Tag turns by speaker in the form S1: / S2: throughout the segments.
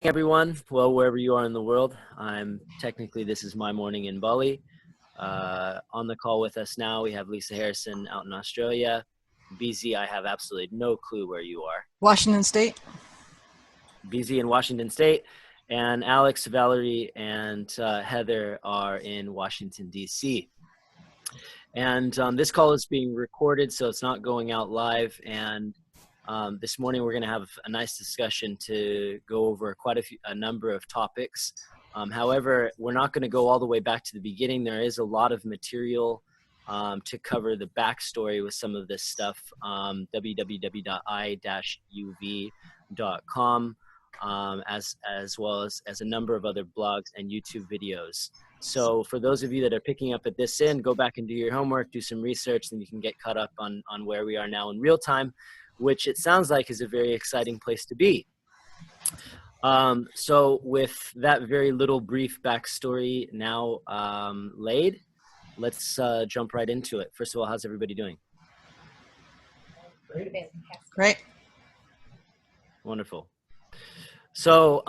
S1: Everyone, well, wherever you are in the world, this is my morning in Bali. On the call with us now, we have Lisa Harrison out in Australia. BZ, I have absolutely no clue where you are.
S2: Washington State.
S1: BZ in Washington State. And Alex, Valerie, and Heather are in Washington, D.C. And this call is being recorded, so it's not going out live. And this morning, we're going to have a nice discussion to go over a number of topics. However, we're not going to go all the way back to the beginning. There is a lot of material to cover the backstory with some of this stuff. www.i-uv.com, as well as a number of other blogs and YouTube videos. So for those of you that are picking up at this end, go back and do your homework, do some research, and you can get caught up on where we are now in real time, which it sounds like is a very exciting place to be. So with that very little brief backstory now laid, let's jump right into it. First of all, how's everybody doing?
S2: Great.
S1: Wonderful. So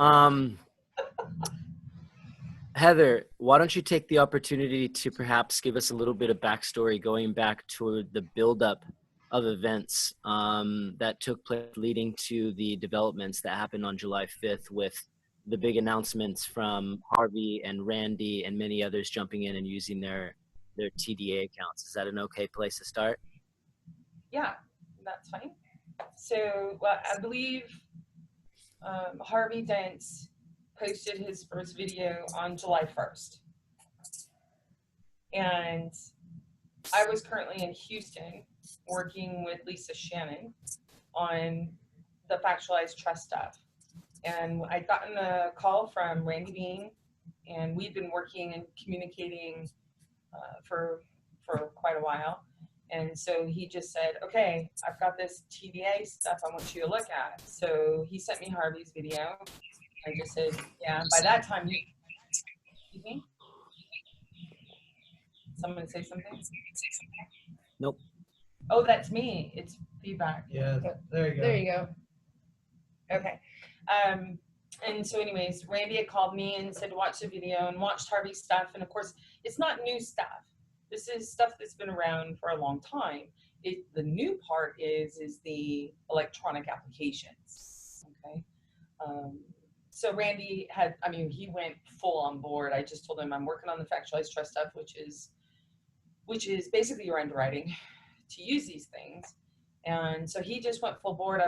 S1: Heather, why don't you take the opportunity to perhaps give us a little bit of backstory going back to the buildup of events that took place leading to the developments that happened on July 5th with the big announcements from Harvey and Randy and many others jumping in and using their TDA accounts. Is that an okay place to start?
S3: Yeah, that's fine. So I believe Harvey Dent posted his first video on July 1st. And I was currently in Houston working with Lisa Shannon on the Factualized trust stuff. And I'd gotten a call from Randell Beane, and we'd been working and communicating for quite a while. And so he just said, okay, I've got this TDA stuff I want you to look at. So he sent me Harvey's video. I just said, yeah, by that time, excuse me? Someone say something?
S1: Nope.
S3: Oh, that's me. It's feedback.
S4: Yeah, there you go.
S3: There you go. Okay. And so anyways, Randy had called me and said, watch the video, and watched Harvey's stuff. And of course, it's not new stuff. This is stuff that's been around for a long time. The new part is the electronic applications. Okay. So Randy he went full on board. I just told him I'm working on the Factualized trust stuff, which is basically your underwriting to use these things. And so he just went full board.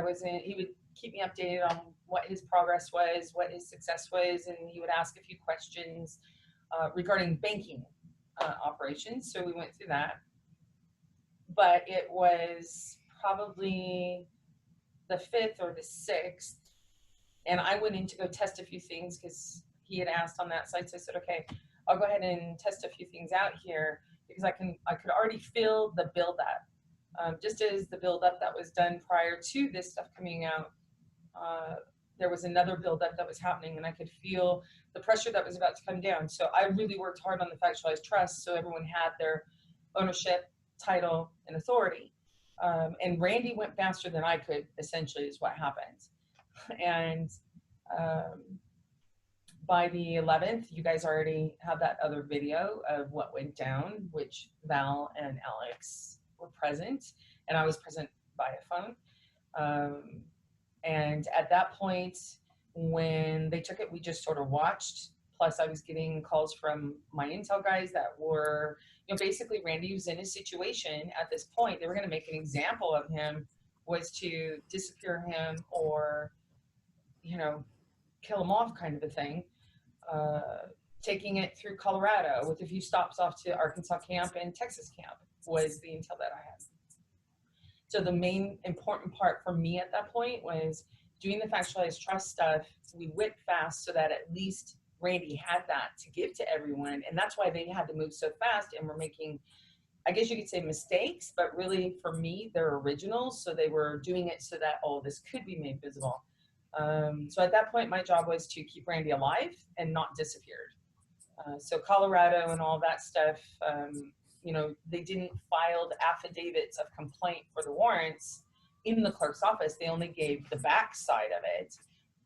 S3: He would keep me updated on what his progress was, what his success was, and he would ask a few questions regarding banking operations. So we went through that. But it was probably the 5th or the 6th, and I went in to go test a few things because he had asked on that site. So I said, okay, I'll go ahead and test a few things out here because I could already feel the buildup. Just as the buildup that was done prior to this stuff coming out, there was another buildup that was happening, and I could feel the pressure that was about to come down. So I really worked hard on the Factualized trust so everyone had their ownership, title, and authority. And Randy went faster than I could, essentially, is what happened. And by the 11th, you guys already have that other video of what went down, which Val and Alex were present, and I was present by a phone. And at that point, when they took it, we just sort of watched. Plus, I was getting calls from my intel guys that were, basically Randy was in a situation at this point. They were going to make an example of him, was to disappear him or, kill him off kind of a thing. Taking it through Colorado with a few stops off to Arkansas camp and Texas camp was the intel that I had. So the main important part for me at that point was doing the Factualized trust stuff. We went fast so that at least Randy had that to give to everyone. And that's why they had to move so fast and were making, I guess you could say, mistakes, but really for me, they're originals. So they were doing it so that all this could be made visible. So at that point, my job was to keep Randy alive and not disappeared. So Colorado and all that stuff, they didn't file affidavits of complaint for the warrants in the clerk's office. They only gave the back side of it.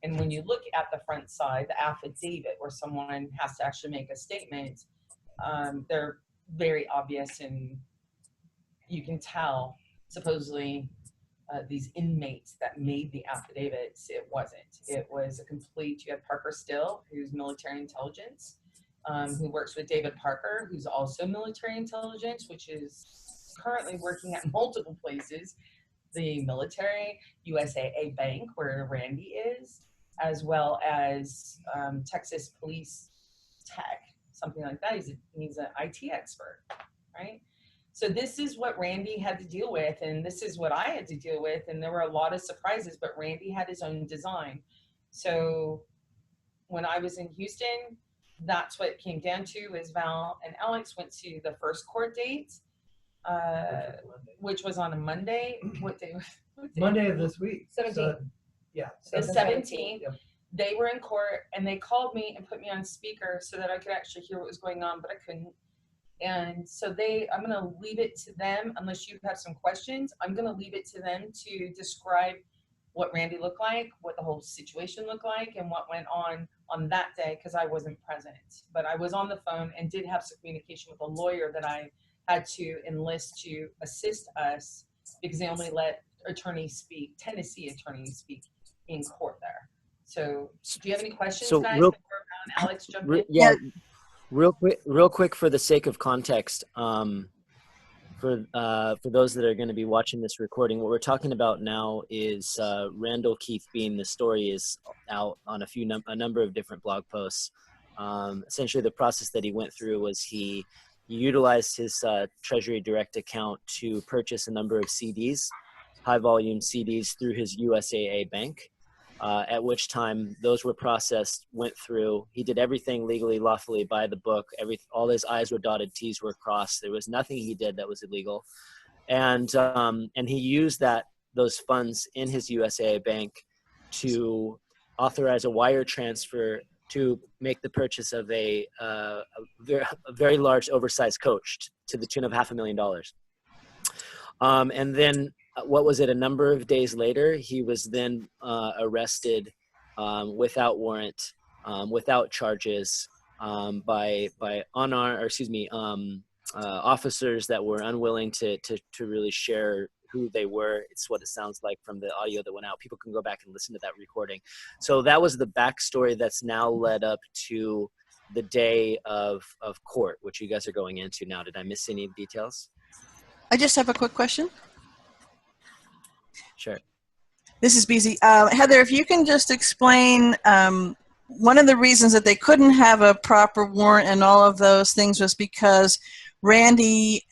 S3: And when you look at the front side, the affidavit, where someone has to actually make a statement, they're very obvious, and you can tell supposedly these inmates that made the affidavits, it wasn't. It was a complete, you had Parker Still, who's military intelligence, who works with David Parker, who's also military intelligence, which is currently working at multiple places, the military, USAA Bank, where Randy is, as well as Texas Police Tech, something like that. He's an IT expert, right? So this is what Randy had to deal with, and this is what I had to deal with, and there were a lot of surprises, but Randy had his own design. So when I was in Houston, that's what it came down to, is Val and Alex went to the first court date, which was on a Monday. What day?
S4: Monday of this week.
S3: 17th.
S4: So, yeah.
S3: The 17th.
S4: Yep.
S3: They were in court, and they called me and put me on speaker so that I could actually hear what was going on, but I couldn't. And so I'm going to leave it to them, unless you have some questions. I'm going to leave it to them to describe what Randy looked like, what the whole situation looked like, and what went on that day, because I wasn't present. But I was on the phone and did have some communication with a lawyer that I had to enlist to assist us, because they only let attorneys speak, Tennessee attorneys speak in court there. So do you have any questions, guys, before Val and Alex jump in?
S1: Yeah. Real quick, for the sake of context, for those that are going to be watching this recording, what we're talking about now is Randell Keith Beane. The story is out on a number of different blog posts. Essentially, the process that he went through was he utilized his Treasury Direct account to purchase a number of CDs, high volume CDs, through his USAA bank. At which time those were processed, went through. He did everything legally, lawfully, by the book. All his I's were dotted, T's were crossed. There was nothing he did that was illegal, and he used those funds in his USAA bank to authorize a wire transfer to make the purchase of a very large, oversized coach to the tune of $500,000. And then, what was it, a number of days later, he was then arrested without warrant, without charges, by officers that were unwilling to really share who they were. It's what it sounds like from the audio that went out. People can go back and listen to that recording. So that was the backstory that's now led up to the day of court, which you guys are going into now. Did I miss any details?
S2: I just have a quick question.
S1: Sure.
S2: This is BZ. Heather, if you can just explain, one of the reasons that they couldn't have a proper warrant and all of those things was because Randy,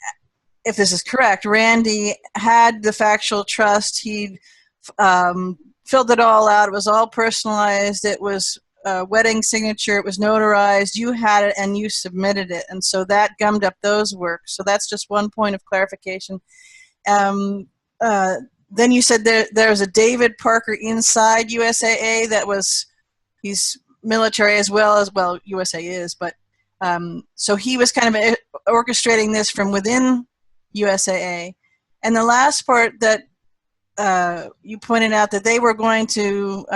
S2: if this is correct, Randy had the factual trust. He'd filled it all out. It was all personalized. It was a wedding signature. It was notarized. You had it and you submitted it. And so that gummed up those works. So that's just one point of clarification. Then you said there's a David Parker inside USAA he's military as well, USA is, but so he was kind of orchestrating this from within USAA. And the last part that you pointed out, that they were going to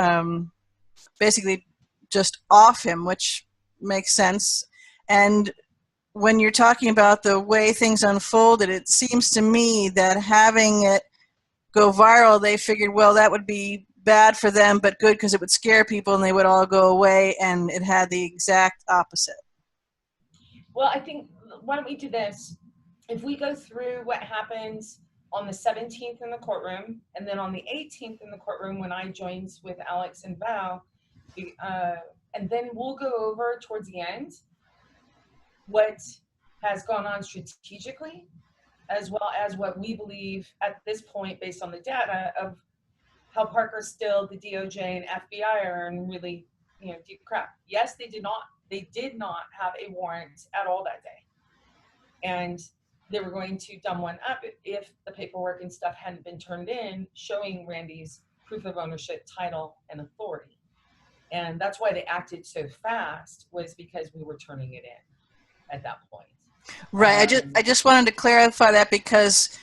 S2: basically just off him, which makes sense. And when you're talking about the way things unfolded, it seems to me that having it go viral, they figured, well, that would be bad for them, but good because it would scare people and they would all go away, and it had the exact opposite.
S3: Well, I think, why don't we do this? If we go through what happens on the 17th in the courtroom, and then on the 18th in the courtroom when I joined with Alex and Val, and then we'll go over towards the end what has gone on strategically, as well as what we believe at this point, based on the data, of how Parker Still, the DOJ, and FBI are in really, deep crap. Yes, they did not have a warrant at all that day, and they were going to dumb one up if the paperwork and stuff hadn't been turned in, showing Randy's proof of ownership, title, and authority. And that's why they acted so fast, was because we were turning it in at that point.
S2: Right. I just wanted to clarify that, because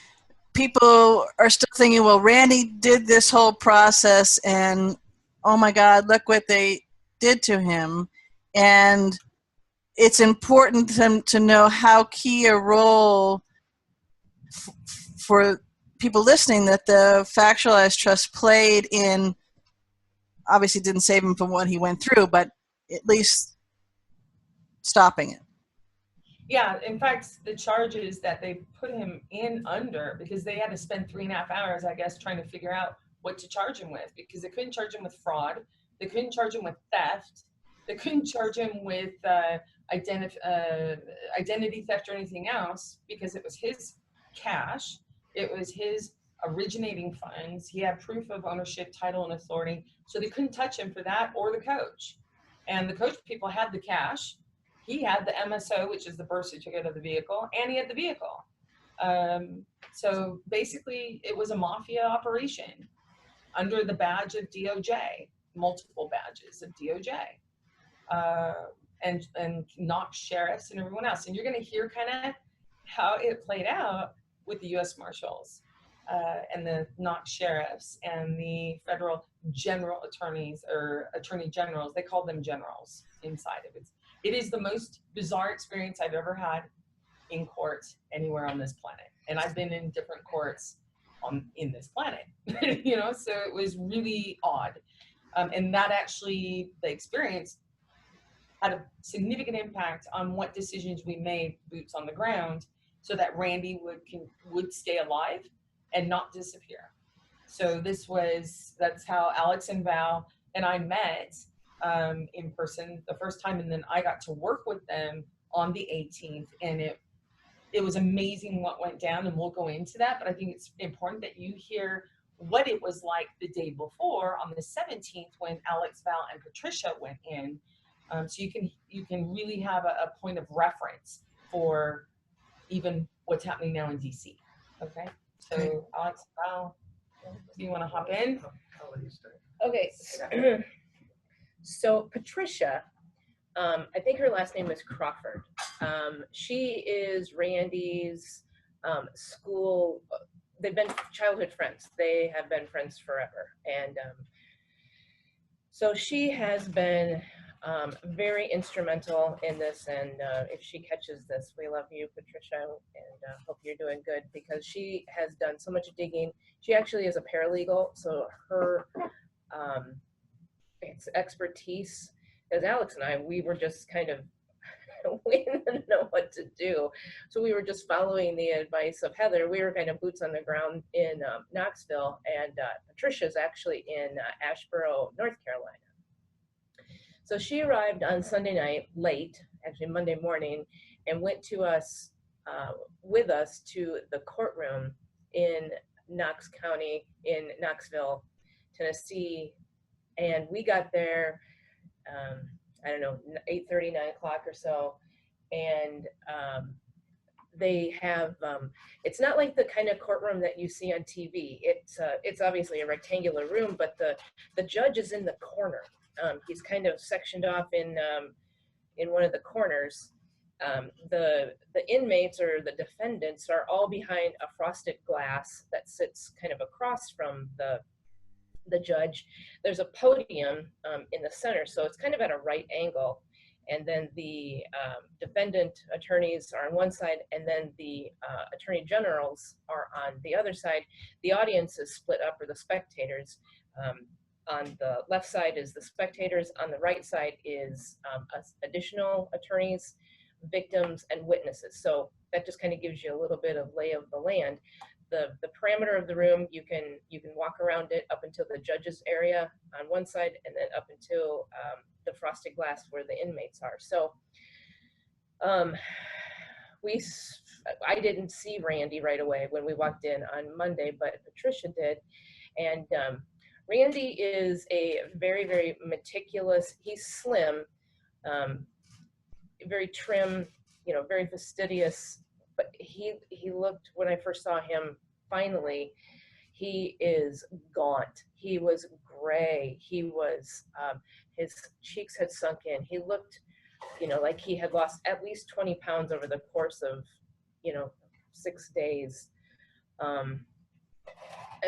S2: people are still thinking, well, Randy did this whole process and oh my God, look what they did to him. And it's important to know how key a role for people listening that the Factualized Trust played in, obviously didn't save him from what he went through, but at least stopping it.
S3: Yeah, in fact, the charges that they put him in under, because they had to spend 3.5 hours, I guess, trying to figure out what to charge him with, because they couldn't charge him with fraud, they couldn't charge him with theft, they couldn't charge him with identity theft or anything else, because it was his cash, it was his originating funds, he had proof of ownership, title, and authority, so they couldn't touch him for that or the coach. And the coach people had the cash. He had the MSO, which is the birth certificate of the vehicle, and he had the vehicle. So basically, it was a mafia operation under the badge of DOJ, multiple badges of DOJ, and Knox sheriffs and everyone else. And you're going to hear kind of how it played out with the U.S. Marshals and the Knox sheriffs and the federal general attorneys or attorney generals. They call them generals inside of it. It is the most bizarre experience I've ever had in court anywhere on this planet. And I've been in different courts in this planet, you know, so it was really odd. And that actually, the experience had a significant impact on what decisions we made, boots on the ground, so that Randy would stay alive and not disappear. So that's how Alex and Val and I met in person the first time, and then I got to work with them on the 18th, and it was amazing what went down, and we'll go into that, but I think it's important that you hear what it was like the day before on the 17th when Alex, Val, and Patricia went in, so you can really have a point of reference for even what's happening now in DC. Okay, so Alex, Val, do you want to hop in?
S5: Okay. So Patricia, I think her last name is Crawford. She is Randy's school. They've been childhood friends. They have been friends forever. And so she has been very instrumental in this. And if she catches this, we love you, Patricia, and hope you're doing good, because she has done so much digging. She actually is a paralegal, so her expertise, as Alex and I, we were just kind of, we didn't know what to do. So we were just following the advice of Heather. We were kind of boots on the ground in Knoxville, and Patricia's actually in Asheboro, North Carolina. So she arrived on Sunday night late, actually Monday morning, and went to us, with us to the courtroom in Knox County in Knoxville, Tennessee. And we got there, I don't know, 8:30, 9 o'clock or so. And they have, it's not like the kind of courtroom that you see on TV. It's obviously a rectangular room, but the judge is in the corner. He's kind of sectioned off in one of the corners. The inmates or the defendants are all behind a frosted glass that sits kind of across from the judge. There's a podium in the center, so it's kind of at a right angle. And then the defendant attorneys are on one side, and then the attorney generals are on the other side. The audience is split up, or the spectators. On the left side is the spectators. On the right side is additional attorneys, victims, and witnesses. So that just kind of gives you a little bit of lay of the land. The parameter of the room, you can walk around it up until the judge's area on one side, and then up until the frosted glass where the inmates are. So I didn't see Randy right away when we walked in on Monday, but Patricia did. And Randy is a very, very meticulous, he's slim, very trim, very fastidious, but he looked, when I first saw him finally, he is gaunt. He was gray. He was, his cheeks had sunk in. He looked, like he had lost at least 20 pounds over the course of, 6 days. I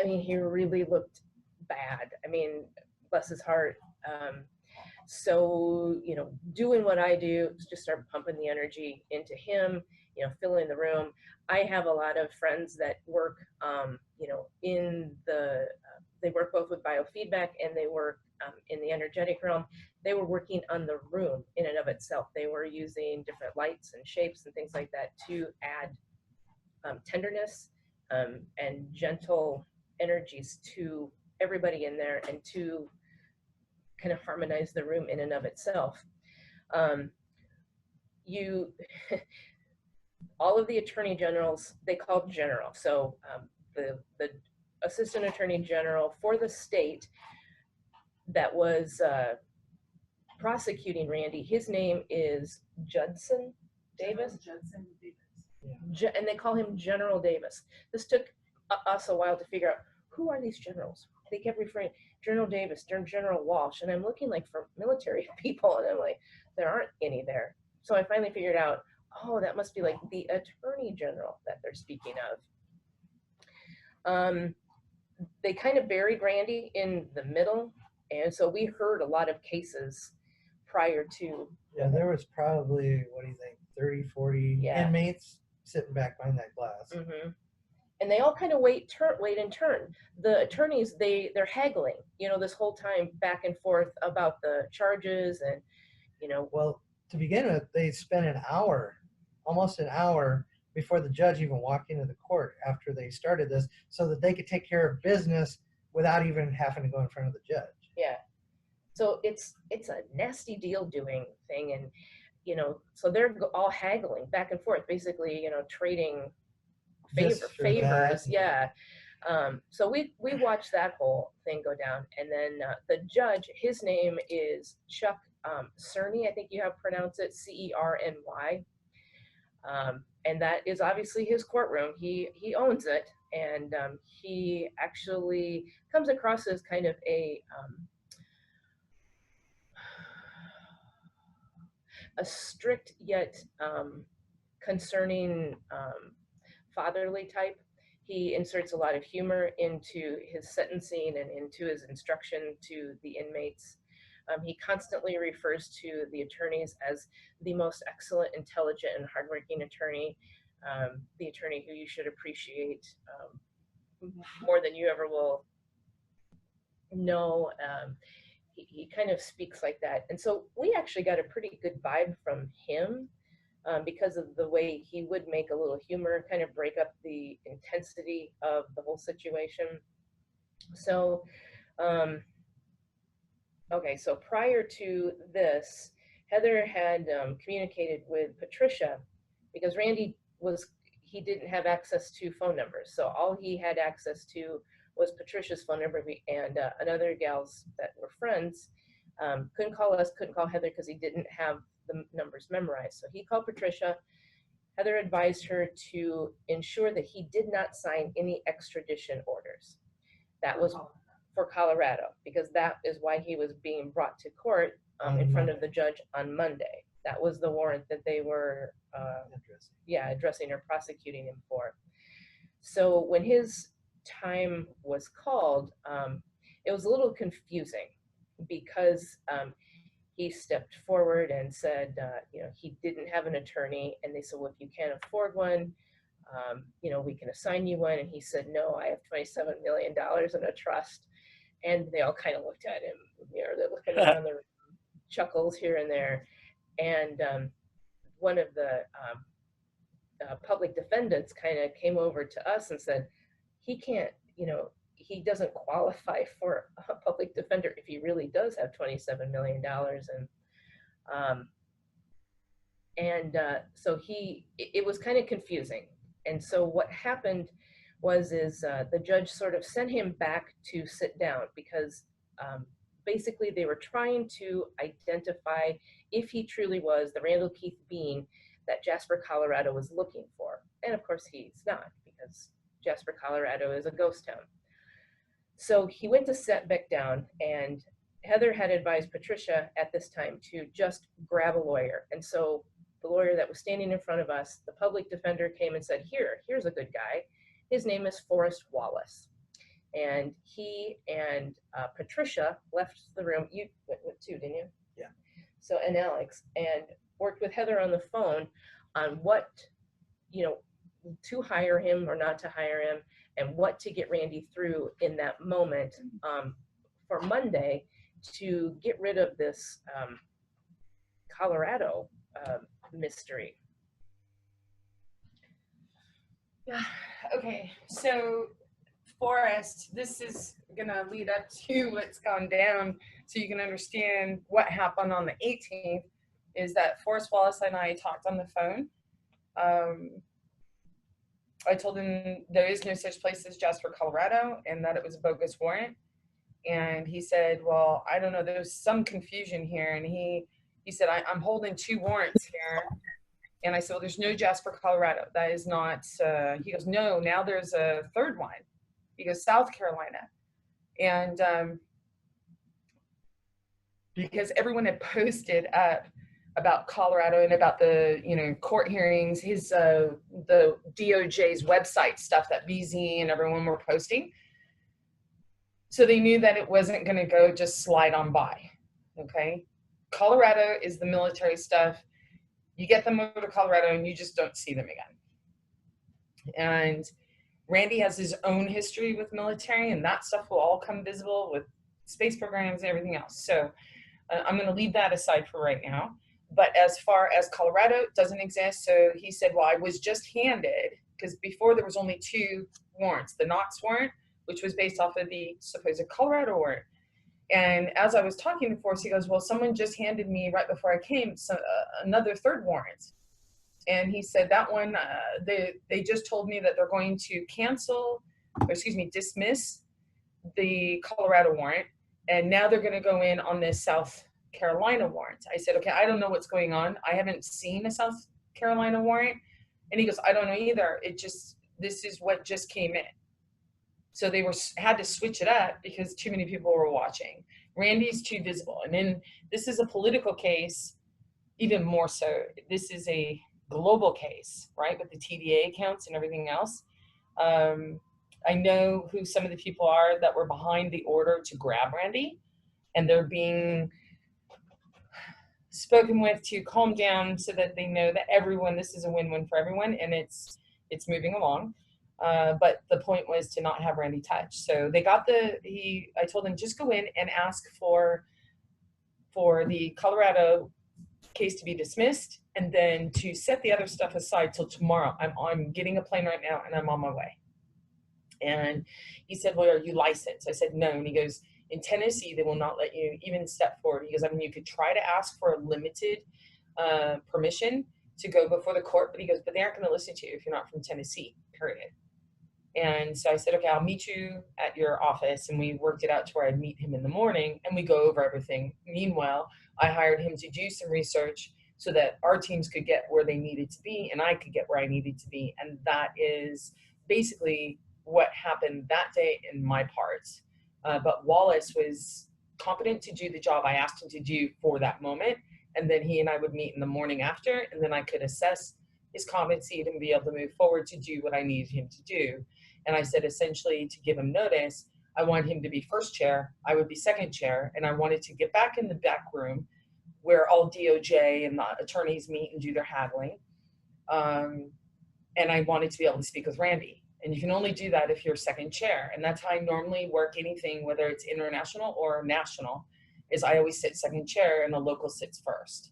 S5: mean, he really looked bad. I mean, bless his heart. So, you know, doing what I do, just start pumping the energy into him, you know, filling the room. I have a lot of friends that work, you know, in the, they work both with biofeedback and they work in the energetic realm. They were working on the room in and of itself. They were using different lights and shapes and things like that to add tenderness and gentle energies to everybody in there and to kind of harmonize the room in and of itself. You, all of the attorney generals, they called general. So the assistant attorney general for the state that was prosecuting Randy, his name is Judson Davis.
S2: Judson Davis.
S5: And they call him General Davis. This took us a while to figure out who are these generals. They kept referring General Davis, General Walsh, and I'm looking like for military people, and I'm like, there aren't any there. So I finally figured out, oh, that must be like the Attorney General that they're speaking of. They kind of buried Randy in the middle, and so we heard a lot of cases prior to.
S4: Yeah, there was probably, what do you think, 30, 40
S5: Yeah.
S4: inmates sitting back behind that glass.
S5: Mm-hmm. And they all kind of wait and turn. The attorneys, they're haggling, you know, this whole time back and forth about the charges and, you know.
S4: Well, to begin with, they spent an hour, almost an hour, before the judge even walked into the court after they started this, so that they could take care of business without even having to go in front of the judge.
S5: Yeah. So it's a nasty deal doing thing, and, you know, so they're all haggling back and forth, basically, you know, trading favors. Yeah. So we watched that whole thing go down, and then the judge, his name is Chuck Cerny, I think you have pronounced it Cerny, and that is obviously his courtroom. He owns it, and he actually comes across as kind of a strict yet concerning fatherly type. He inserts a lot of humor into his sentencing and into his instruction to the inmates. He constantly refers to the attorneys as the most excellent, intelligent, and hardworking attorney, the attorney who you should appreciate more than you ever will know. He kind of speaks like that. And so we actually got a pretty good vibe from him. Because of the way he would make a little humor, kind of break up the intensity of the whole situation. So, okay, so prior to this, Heather had communicated with Patricia because Randy he didn't have access to phone numbers. So all he had access to was Patricia's phone number, and another gals that were friends couldn't call us, couldn't call Heather because he didn't have the numbers memorized. So he called Patricia. Heather advised her to ensure that he did not sign any extradition orders. That was for Colorado, because that is why he was being brought to court in front of the judge on Monday. That was the warrant that they were addressing or prosecuting him for. So when his time was called, it was a little confusing because he stepped forward and said, you know, he didn't have an attorney. And they said, well, if you can't afford one, you know, we can assign you one. And he said, no, I have $27 million in a trust. And they all kind of looked at him, you know, they're looking around the chuckles here and there. And one of the public defendants kind of came over to us and said, he can't, you know, he doesn't qualify for a public defender if he really does have $27 million. And so it was kind of confusing. And so what happened was the judge sort of sent him back to sit down because basically they were trying to identify if he truly was the Randell Keith Beane that Jasper, Colorado was looking for. And of course he's not, because Jasper, Colorado is a ghost town. So he went to sit back down, and Heather had advised Patricia at this time to just grab a lawyer. And so the lawyer that was standing in front of us, the public defender, came and said, here's a good guy. His name is Forrest Wallace. and he and Patricia left the room. You went too, didn't you?
S4: Yeah.
S5: So, and Alex, and worked with Heather on the phone on what, you know, to hire him or not to hire him, and what to get Randy through in that moment for Monday to get rid of this Colorado mystery.
S3: Okay, so Forrest, this is gonna lead up to what's gone down so you can understand what happened on the 18th. Is that Forrest Wallace and I talked on the phone. I told him there is no such place as Jasper, Colorado, and that it was a bogus warrant. And he said, well, I don't know, there's some confusion here. And he said, I'm holding 2 warrants here. And I said, well, there's no Jasper, Colorado. That is not, he goes, no, now there's a 3rd one. He goes, South Carolina. And because everyone had posted up about Colorado and about the, you know, court hearings, his, the DOJ's website stuff that BZ and everyone were posting. So they knew that it wasn't going to go just slide on by. Okay. Colorado is the military stuff. You get them over to Colorado and you just don't see them again. And Randy has his own history with military, and that stuff will all come visible with space programs and everything else. So I'm going to leave that aside for right now. But as far as Colorado, it doesn't exist. So he said, well, I was just handed, because before there was only 2 warrants, the Knox warrant, which was based off of the supposed Colorado warrant. And as I was talking to Forrest, he goes, well, someone just handed me right before I came another 3rd warrant. And he said that one, they just told me that they're going to dismiss the Colorado warrant. And now they're going to go in on this South Carolina warrant. I said, okay, I don't know what's going on. I haven't seen a South Carolina warrant. And he goes, I don't know either. This is what just came in. So they had to switch it up because too many people were watching. Randy's too visible. And then this is a political case, even more so. This is a global case, right? With the TDA accounts and everything else. I know who some of the people are that were behind the order to grab Randy, and they're being spoken with to calm down so that they know that this is a win-win for everyone, and it's moving along. But the point was to not have Randy touch. So they got I told them just go in and ask for the Colorado case to be dismissed, and then to set the other stuff aside till tomorrow. I'm getting a plane right now and I'm on my way. And he said, well, are you licensed? I said, no. And he goes, in Tennessee, they will not let you even step forward. He goes, I mean, you could try to ask for a limited permission to go before the court, but he goes, but they aren't going to listen to you if you're not from Tennessee, period. And so I said, okay, I'll meet you at your office. And we worked it out to where I'd meet him in the morning and we go over everything. Meanwhile, I hired him to do some research so that our teams could get where they needed to be and I could get where I needed to be. And that is basically what happened that day in my part. But Wallace was competent to do the job I asked him to do for that moment. And then he and I would meet in the morning after, and then I could assess his competency and be able to move forward to do what I needed him to do. And I said, essentially, to give him notice, I want him to be first chair, I would be second chair, and I wanted to get back in the back room where all DOJ and the attorneys meet and do their haggling. And I wanted to be able to speak with Randy. And you can only do that if you're second chair. And that's how I normally work anything, whether it's international or national, is I always sit second chair and the local sits first.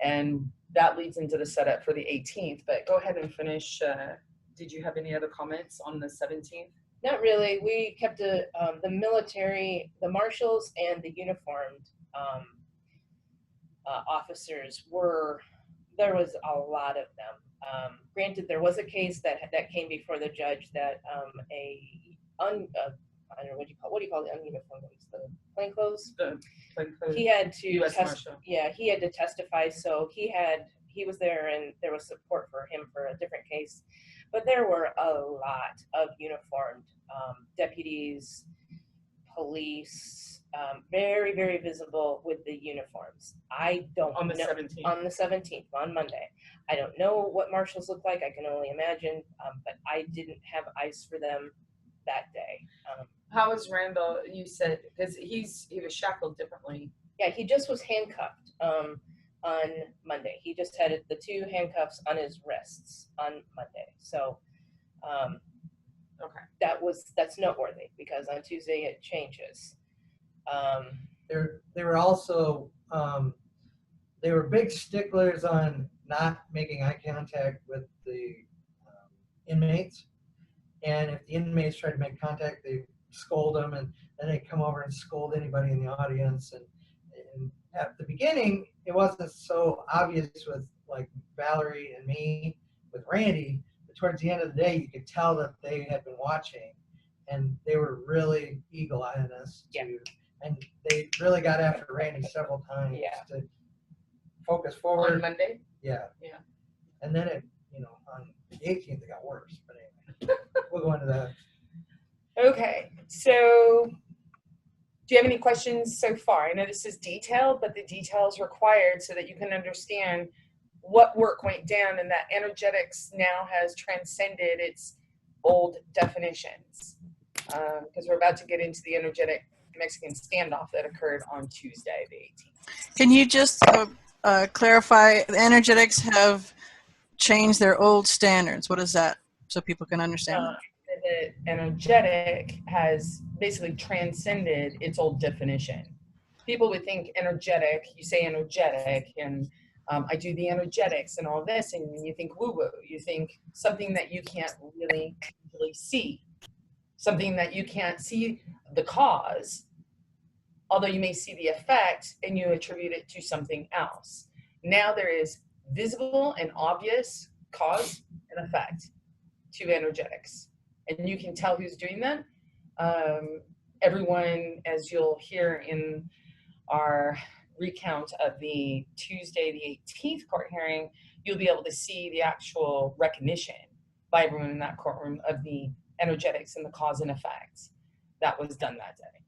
S3: And that leads into the setup for the 18th. But go ahead and finish. Did you have any other comments on the 17th?
S5: Not really. We kept the military, the marshals, and the uniformed officers there was a lot of them. Granted, there was a case that came before the judge that I don't know, what do you call the ununiformed ones? The plainclothes?
S3: The plainclothes.
S5: He had to
S3: US Marshal.
S5: Yeah, he had to testify, so he was there, and there was support for him for a different case. But there were a lot of uniformed deputies, police, very, very visible with the uniforms. I don't
S3: on the
S5: know.
S3: 17th.
S5: On the 17th, on Monday. I don't know what marshals look like. I can only imagine, but I didn't have eyes for them that day.
S3: How was Randall? You said because he was shackled differently.
S5: Yeah, he just was handcuffed on Monday. He just had the 2 handcuffs on his wrists on Monday. So
S3: Okay.
S5: that's noteworthy because on Tuesday it changes.
S4: They were also they were big sticklers on not making eye contact with the inmates, and if the inmates tried to make contact, they scold them, and then they come over and scold anybody in the audience. And at the beginning, it wasn't so obvious with like Valerie and me with Randy, but towards the end of the day, you could tell that they had been watching, and they were really eagle-eyeing us.
S5: Yeah.
S4: And they really got after Randy several times to focus forward.
S3: On Monday?
S4: Yeah.
S3: Yeah.
S4: And then on the 18th, it got worse. But anyway, we'll go into that.
S3: Okay. So do you have any questions so far? I know this is detailed, but the detail is required so that you can understand what work went down and that energetics now has transcended its old definitions. Because we're about to get into the energetic Mexican standoff that occurred on Tuesday, the 18th.
S2: Can you just clarify, the energetics have changed their old standards? What is that, so people can understand?
S3: The energetic has basically transcended its old definition. People would think energetic, you say energetic, and I do the energetics and all this, and you think woo-woo. You think something that you can't really see. Something that you can't see the cause, although you may see the effect and you attribute it to something else. Now there is visible and obvious cause and effect to energetics. And you can tell who's doing that. Everyone, as you'll hear in our recount of the Tuesday, the 18th court hearing, you'll be able to see the actual recognition by everyone in that courtroom of the energetics and the cause and effect that was done that day.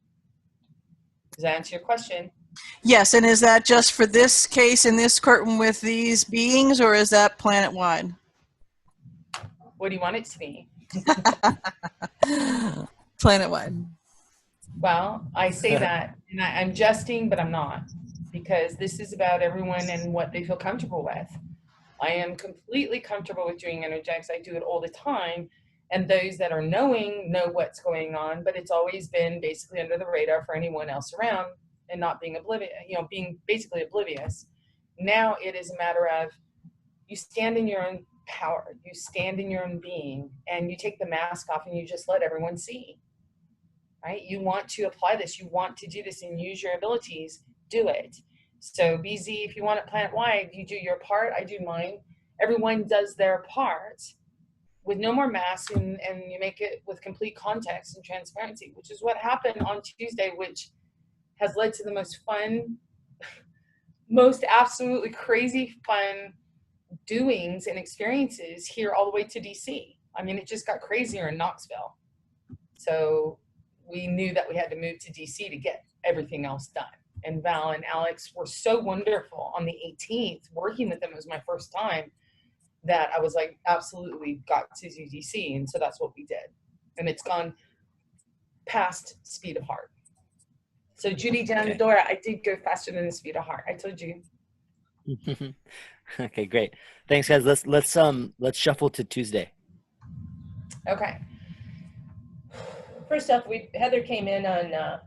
S3: Does that answer your question?
S2: Yes, and is that just for this case in this courtroom with these beings, or is that planet-wide?
S3: What do you want it to be?
S2: Planet-wide.
S3: Well, I say that, and I'm jesting, but I'm not, because this is about everyone and what they feel comfortable with. I am completely comfortable with doing energetics. I do it all the time. And those that are knowing know what's going on, but it's always been basically under the radar for anyone else around and not being oblivious, being basically oblivious. Now it is a matter of you stand in your own power, you stand in your own being, and you take the mask off and you just let everyone see, right? You want to apply this, you want to do this and use your abilities, do it. So BZ, if you want it planet-wide, you do your part, I do mine. Everyone does their part with no more masks, and you make it with complete context and transparency, which is what happened on Tuesday, which has led to the most fun, most absolutely crazy fun doings and experiences here all the way to DC. I mean, it just got crazier in Knoxville. So we knew that we had to move to DC to get everything else done. And Val and Alex were so wonderful on the 18th. Working with them was my first time, that I was like, absolutely got to do DC. And so that's what we did. And it's gone past speed of heart. So Judy, Jen,
S1: Okay.
S3: Dora, I did go faster than the speed of heart. I told you.
S1: Okay, great. Thanks, guys. Let's shuffle to Tuesday.
S3: Okay.
S5: First up, Heather came in on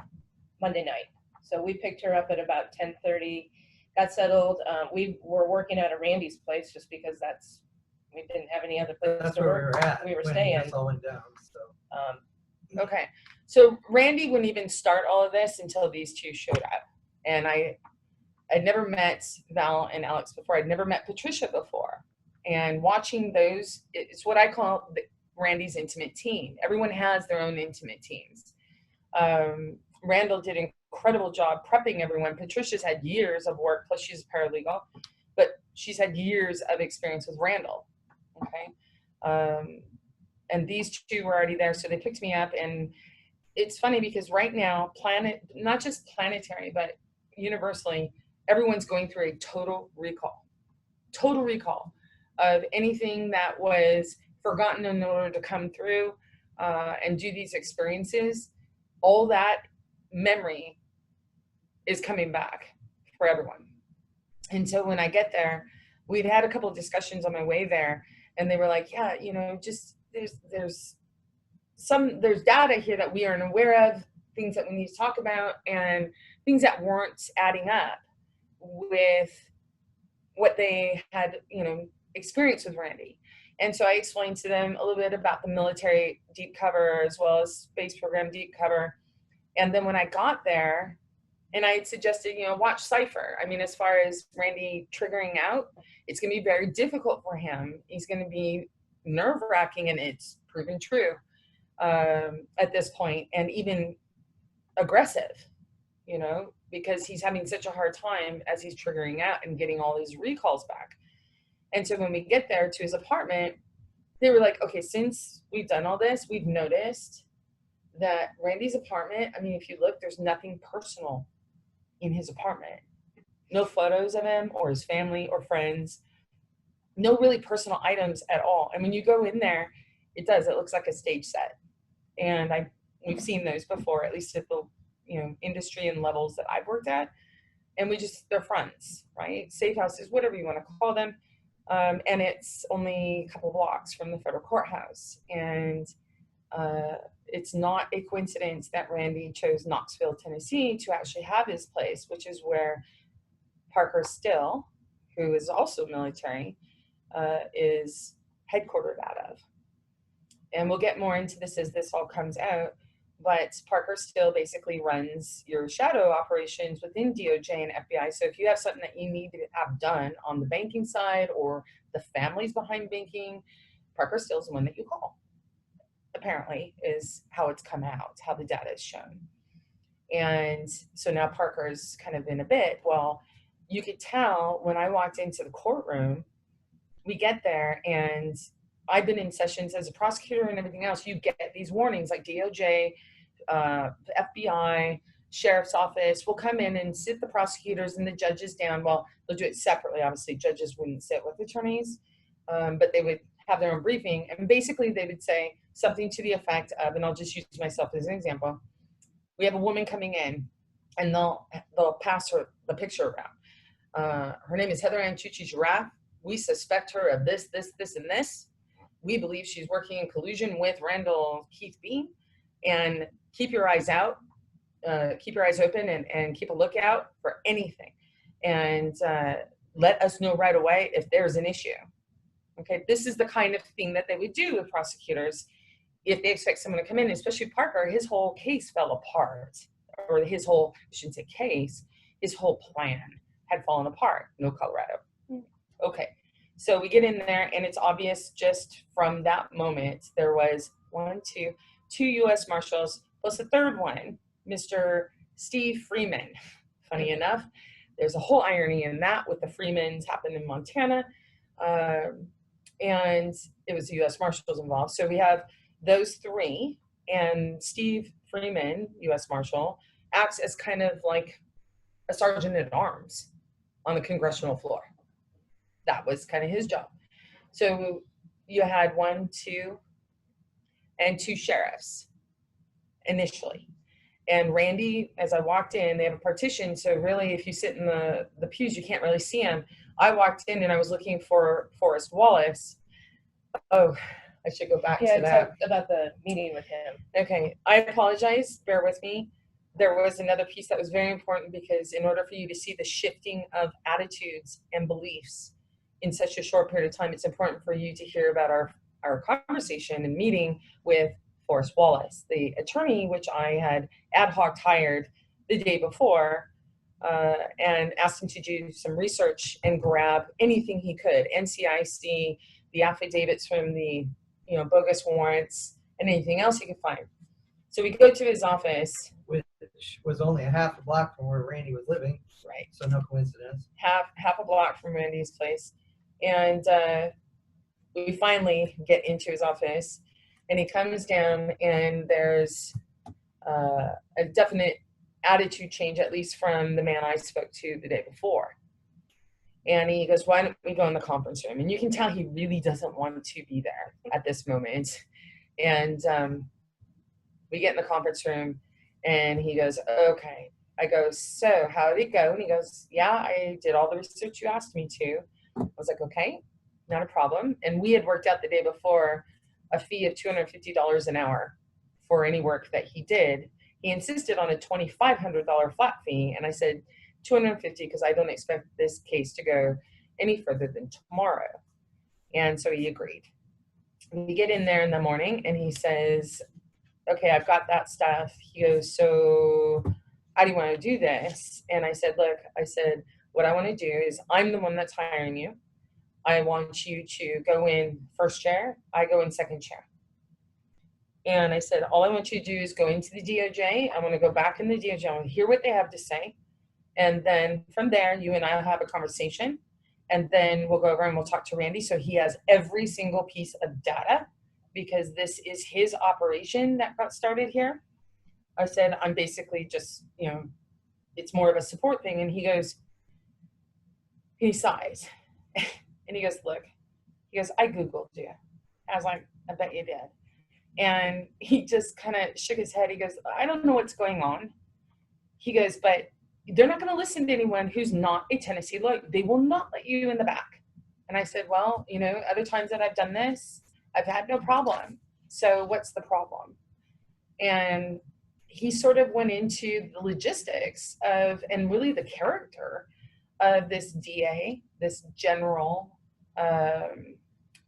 S5: Monday night. So we picked her up at about 10:30, got settled. We were working out of Randy's place just because we didn't have any other place
S4: That's
S5: to
S4: where
S5: work.
S4: we were at.
S5: We were
S4: when
S5: staying.
S4: This all went down. So.
S3: Okay. So Randy wouldn't even start all of this until these two showed up. And I'd never met Val and Alex before. I'd never met Patricia before. And watching those, it's what I call Randy's intimate team. Everyone has their own intimate teams. Randall did an incredible job prepping everyone. Patricia's had years of work, plus she's a paralegal, but she's had years of experience with Randall. Okay. And these two were already there, so they picked me up. And it's funny because right now, not just planetary, but universally, everyone's going through a total recall of anything that was forgotten in order to come through. and do these experiences, all that memory is coming back for everyone. And so when I get there, we'd had a couple of discussions on my way there, and they were like, yeah, you know, just there's data here that we aren't aware of, things that we need to talk about, and things that weren't adding up with what they had, you know, experienced with Randy. And so I explained to them a little bit about the military deep cover as well as space program deep cover. And then when I got there, and I had suggested, you know, watch Cypher. I mean, as far as Randy triggering out, it's going to be very difficult for him. He's going to be nerve-wracking, and it's proven true at this point, and even aggressive, you know, because he's having such a hard time as he's triggering out and getting all his recalls back. And so when we get there to his apartment, they were like, okay, since we've done all this, we've noticed that Randy's apartment, I mean, if you look, there's nothing personal in his apartment. No photos of him or his family or friends. No really personal items at all. And when you go in there, it looks like a stage set. And we've seen those before, at least at the, you know, industry and levels that I've worked at. And they're fronts, right? Safe houses, whatever you want to call them. And it's only a couple blocks from the federal courthouse. And it's not a coincidence that Randy chose Knoxville, Tennessee to actually have his place, which is where Parker Still, who is also military, is headquartered out of. And we'll get more into this as this all comes out. But Parker Still basically runs your shadow operations within DOJ and FBI. So if you have something that you need to have done on the banking side or the families behind banking, Parker Still is the one that you call, apparently, is how it's come out, how the data is shown. And so now Parker's kind of in a bit. Well, you could tell when I walked into the courtroom, we get there, and I've been in sessions as a prosecutor and everything else. You get these warnings like DOJ, FBI, sheriff's office will come in and sit the prosecutors and the judges down. Well, they'll do it separately. Obviously, judges wouldn't sit with attorneys, but they would have their own briefing. And basically, they would say something to the effect of, and I'll just use myself as an example. We have a woman coming in, and they'll pass her the picture around. Her name is Heather Ann Tucci-Jarraf. We suspect her of this, this, this, and this. We believe she's working in collusion with Randell Keith Beane, and keep your eyes out, keep your eyes open, and keep a lookout for anything. And let us know right away if there's an issue. Okay, this is the kind of thing that they would do with prosecutors if they expect someone to come in, especially Parker. His whole case fell apart, or his whole, I shouldn't say case, his whole plan had fallen apart. No Colorado. Okay. So we get in there, and it's obvious just from that moment, there was two U.S. Marshals, plus a third one, Mr. Steve Freeman. Funny enough, there's a whole irony in that with the Freemans happened in Montana, and it was the U.S. Marshals involved. So we have those three, and Steve Freeman, U.S. Marshal, acts as kind of like a sergeant at arms on the congressional floor. That was kind of his job. So you had 1, 2, and 2 sheriffs initially. And Randy, as I walked in, they have a partition. So really, if you sit in the pews, you can't really see him. I walked in and I was looking for Forrest Wallace. Oh, I should go back to that.
S5: About the meeting with him.
S3: Okay, I apologize. Bear with me. There was another piece that was very important, because in order for you to see the shifting of attitudes and beliefs in such a short period of time, it's important for you to hear about our conversation and meeting with Forrest Wallace, the attorney, which I had ad hoc hired the day before, and asked him to do some research and grab anything he could, NCIC, the affidavits from the bogus warrants, and anything else he could find. So we go to his office,
S4: which was only a half a block from where Randy was living.
S3: Right.
S4: So no coincidence.
S3: Half a block from Randy's place. And we finally get into his office, and he comes down, and there's a definite attitude change, at least from the man I spoke to the day before. And he goes, why don't we go in the conference room? And you can tell he really doesn't want to be there at this moment. And we get in the conference room, and he goes, okay. I go, so how did it go? And he goes, yeah, I did all the research you asked me to. I was like, okay, not a problem. And we had worked out the day before a fee of $250 an hour for any work that he did. He insisted on a $2,500 flat fee, and I said $250 because I don't expect this case to go any further than tomorrow. And so he agreed. We get in there in the morning, and he says, okay, I've got that stuff. He goes, so how do you want to do this? And I said, look, what I want to do is, I'm the one that's hiring you. I want you to go in first chair. I go in second chair. And I said, all I want you to do is go into the DOJ. I want to go back in the DOJ. I want to hear what they have to say. And then from there, you and I will have a conversation. And then we'll go over and we'll talk to Randy. So he has every single piece of data, because this is his operation that got started here. I said, I'm basically just, it's more of a support thing. And he goes, he sighs. And he goes, look, I Googled you. I was like, I bet you did. And he just kind of shook his head. He goes, I don't know what's going on. He goes, but they're not going to listen to anyone who's not a Tennessee lawyer. They will not let you in the back. And I said, well, other times that I've done this, I've had no problem. So what's the problem? And he sort of went into the logistics of, and really the character of this DA, this General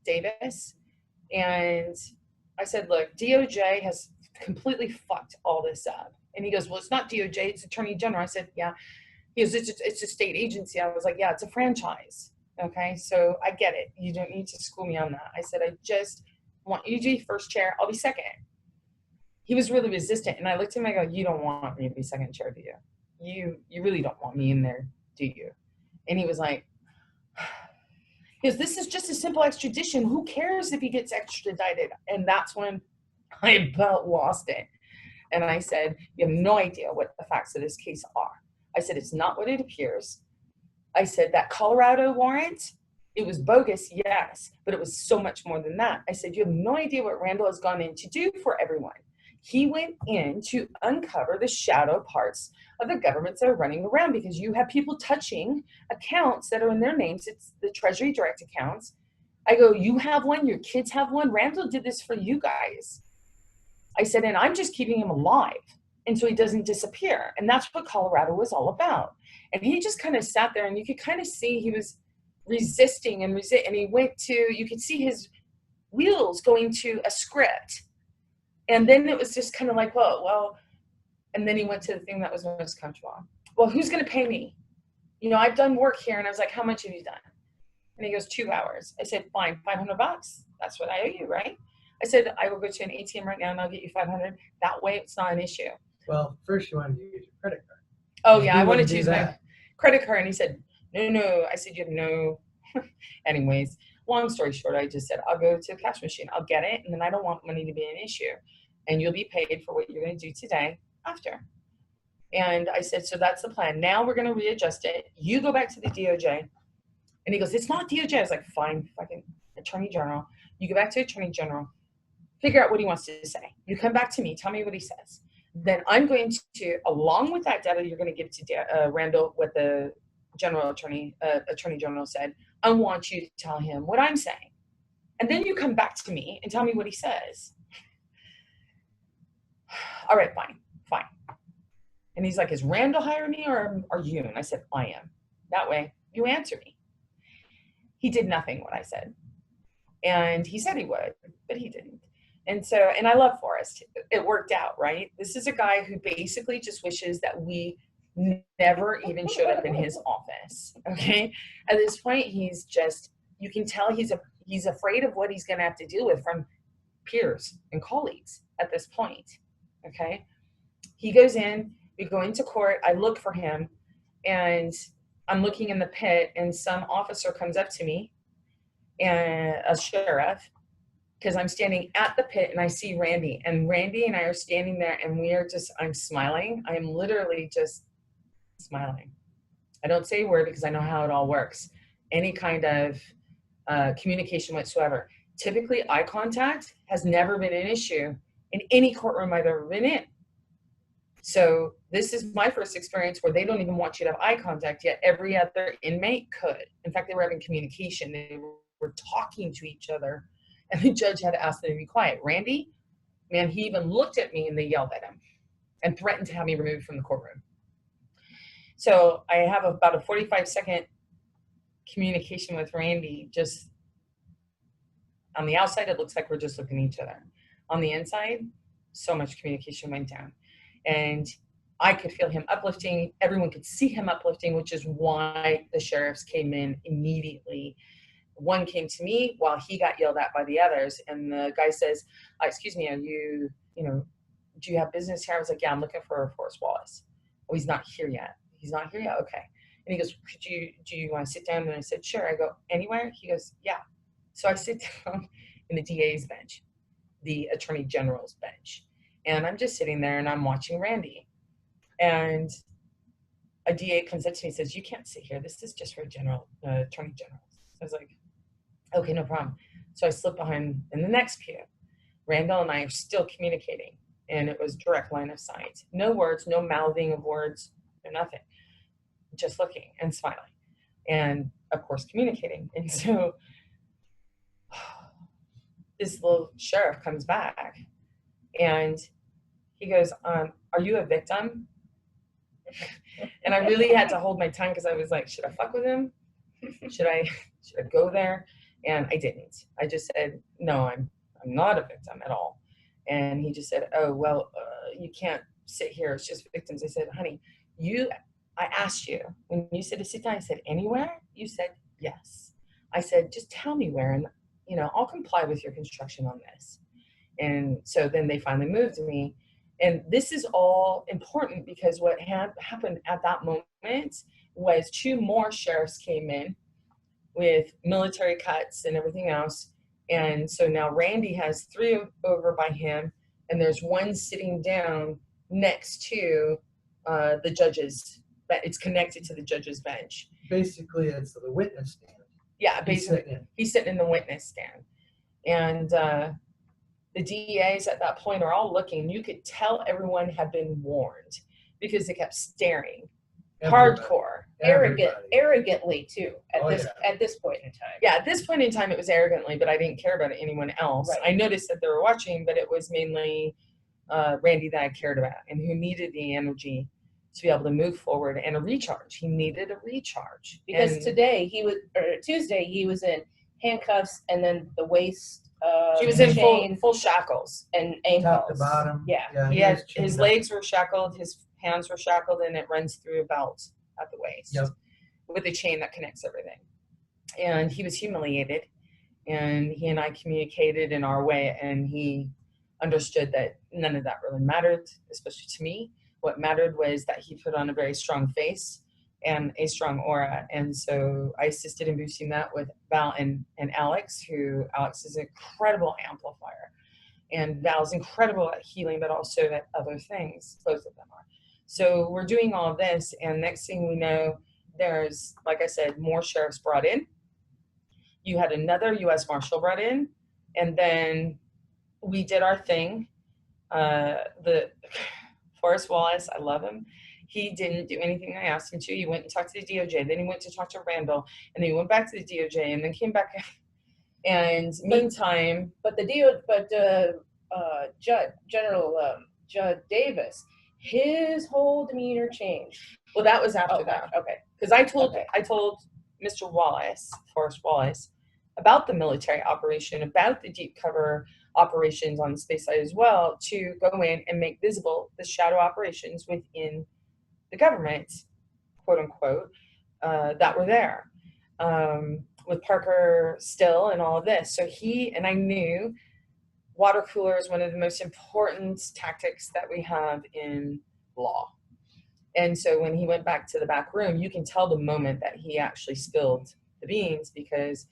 S3: Davis. And I said, look, DOJ has completely fucked all this up. And he goes, well, it's not DOJ, it's Attorney General. I said, yeah. He goes, it's a state agency. I was like, yeah, it's a franchise. Okay, so I get it. You don't need to school me on that. I said, I just want you to be first chair. I'll be second. He was really resistant. And I looked at him, I go, you don't want me to be second chair, do you? You really don't want me in there, do you? And he was like, because this is just a simple extradition. Who cares if he gets extradited? And that's when I about lost it. And I said, you have no idea what the facts of this case are. I said, it's not what it appears. I said, that Colorado warrant, it was bogus, yes, but it was so much more than that. I said, you have no idea what Randall has gone in to do for everyone. He went in to uncover the shadow parts of the governments that are running around, because you have people touching accounts that are in their names. It's the Treasury Direct accounts. I go, you have one, your kids have one. Randall did this for you guys. I said, and I'm just keeping him alive and so he doesn't disappear. And that's what Colorado was all about. And he just kind of sat there, and you could kind of see he was resisting and he went to, you could see his wheels going to a script. And then it was just kind of like, well, and then he went to the thing that was most comfortable. Well, who's going to pay me? I've done work here. And I was like, how much have you done? And he goes, 2 hours. I said, fine, $500. That's what I owe you, right? I said, I will go to an ATM right now and I'll get you 500. That way it's not an issue.
S4: Well, first you wanted to use your credit card.
S3: Oh, yeah, I wanted to use my credit card. And he said, no. I said, you have no. Anyways, long story short, I just said, I'll go to the cash machine. I'll get it. And then I don't want money to be an issue. And you'll be paid for what you're going to do today after. And I said, so that's the plan. Now we're going to readjust it. You go back to the DOJ. And he goes, it's not DOJ. I was like, fine, fucking Attorney General. You go back to Attorney General. Figure out what he wants to say. You come back to me. Tell me what he says. Then I'm going to, along with that data, you're going to give to Randall what the Attorney General said. I want you to tell him what I'm saying. And then you come back to me and tell me what he says. All right, fine. And he's like, is Randall hiring me or are you? And I said, I am. That way you answer me. He did nothing what I said. And he said he would, but he didn't. And so, and I love Forrest. It worked out, right? This is a guy who basically just wishes that we never even showed up in his office. Okay. At this point, he's just, you can tell he's afraid of what he's going to have to deal with from peers and colleagues at this point. Okay. He goes in, we go into court. I look for him and I'm looking in the pit and some officer comes up to me, and a sheriff, because I'm standing at the pit and I see Randy, and Randy and I are standing there and I'm smiling. I am literally just smiling. I don't say a word because I know how it all works. Any kind of communication whatsoever. typically eye contact has never been an issue in any courtroom I've ever been in. So this is my first experience where they don't even want you to have eye contact, yet every other inmate could. In fact, they were having communication. They were talking to each other, and the judge had to ask them to be quiet. Randy, man, he even looked at me and they yelled at him and threatened to have me removed from the courtroom. So I have about a 45-second communication with Randy. Just on the outside, it looks like we're just looking at each other. On the inside, so much communication went down. And I could feel him uplifting. Everyone could see him uplifting, which is why the sheriffs came in immediately. One came to me while he got yelled at by the others. And the guy says, excuse me, are you, do you have business here? I was like, yeah, I'm looking for Forrest Wallace. Oh, he's not here yet. He's not here yet? Okay. And he goes, do you want to sit down? And I said, sure. I go, anywhere? He goes, yeah. So I sit down in the DA's bench, the Attorney General's bench. And I'm just sitting there and I'm watching Randy. And a DA comes up to me and says, you can't sit here. This is just for Attorney General. I was like, okay, no problem. So I slip behind in the next pew. Randall and I are still communicating. And it was direct line of sight. No words, no mouthing of words, no nothing. Just looking and smiling. And of course, communicating. And so this little sheriff comes back. And he goes, are you a victim? And I really had to hold my tongue because I was like, should I fuck with him? Should I go there? And I didn't. I just said, no, I'm not a victim at all. And he just said, oh, well, you can't sit here. It's just victims. I said, honey, I asked you, when you said to sit down, I said, anywhere? You said, yes. I said, just tell me where, and I'll comply with your construction on this. And so then they finally moved me. And this is all important because what happened at that moment was 2 more sheriffs came in with military cuts and everything else. And so now Randy has 3 over by him, and there's 1 sitting down next to the judges. It's connected to the judge's bench.
S4: Basically, it's the witness stand.
S3: Yeah, basically, he's sitting in the witness stand. And the DEAs at that point are all looking. You could tell everyone had been warned because they kept staring. Hardcore.
S5: Arrogantly too at this point in time.
S3: Yeah, at this point in time it was arrogantly, but I didn't care about anyone else. Right. I noticed that they were watching, but it was mainly Randy that I cared about and who needed the energy to be able to move forward and a recharge. He needed a recharge.
S5: Because Tuesday he was in handcuffs and then the waist
S3: he was in full shackles
S5: and ankles.
S4: Top to bottom.
S5: Yeah.
S3: He had his legs were shackled, his hands were shackled, and it runs through a belt at the waist.
S4: Yep.
S3: With a chain that connects everything. And he was humiliated, and he and I communicated in our way, and he understood that none of that really mattered, especially to me. What mattered was that he put on a very strong face and a strong aura. And so I assisted in boosting that with Val and Alex, who Alex is an incredible amplifier. And Val's incredible at healing, but also at other things. Both of them are. So we're doing all of this, and next thing we know, there's, like I said, more sheriffs brought in. You had another U.S. Marshal brought in, and then we did our thing. The Forrest Wallace, I love him. He didn't do anything I asked him to. He went and talked to the DOJ. Then he went to talk to Randall, and then he went back to the DOJ, and then came back. And meantime, Judge Davis, his whole demeanor changed. Well, that was after that. Okay, because I told Mr. Wallace, Forrest Wallace, about the military operation, about the deep cover operations on the space side as well, to go in and make visible the shadow operations within the government, quote unquote, that were there, with Parker Still and all of this. So I knew water cooler is one of the most important tactics that we have in law. And so when he went back to the back room, you can tell the moment that he actually spilled the beans, because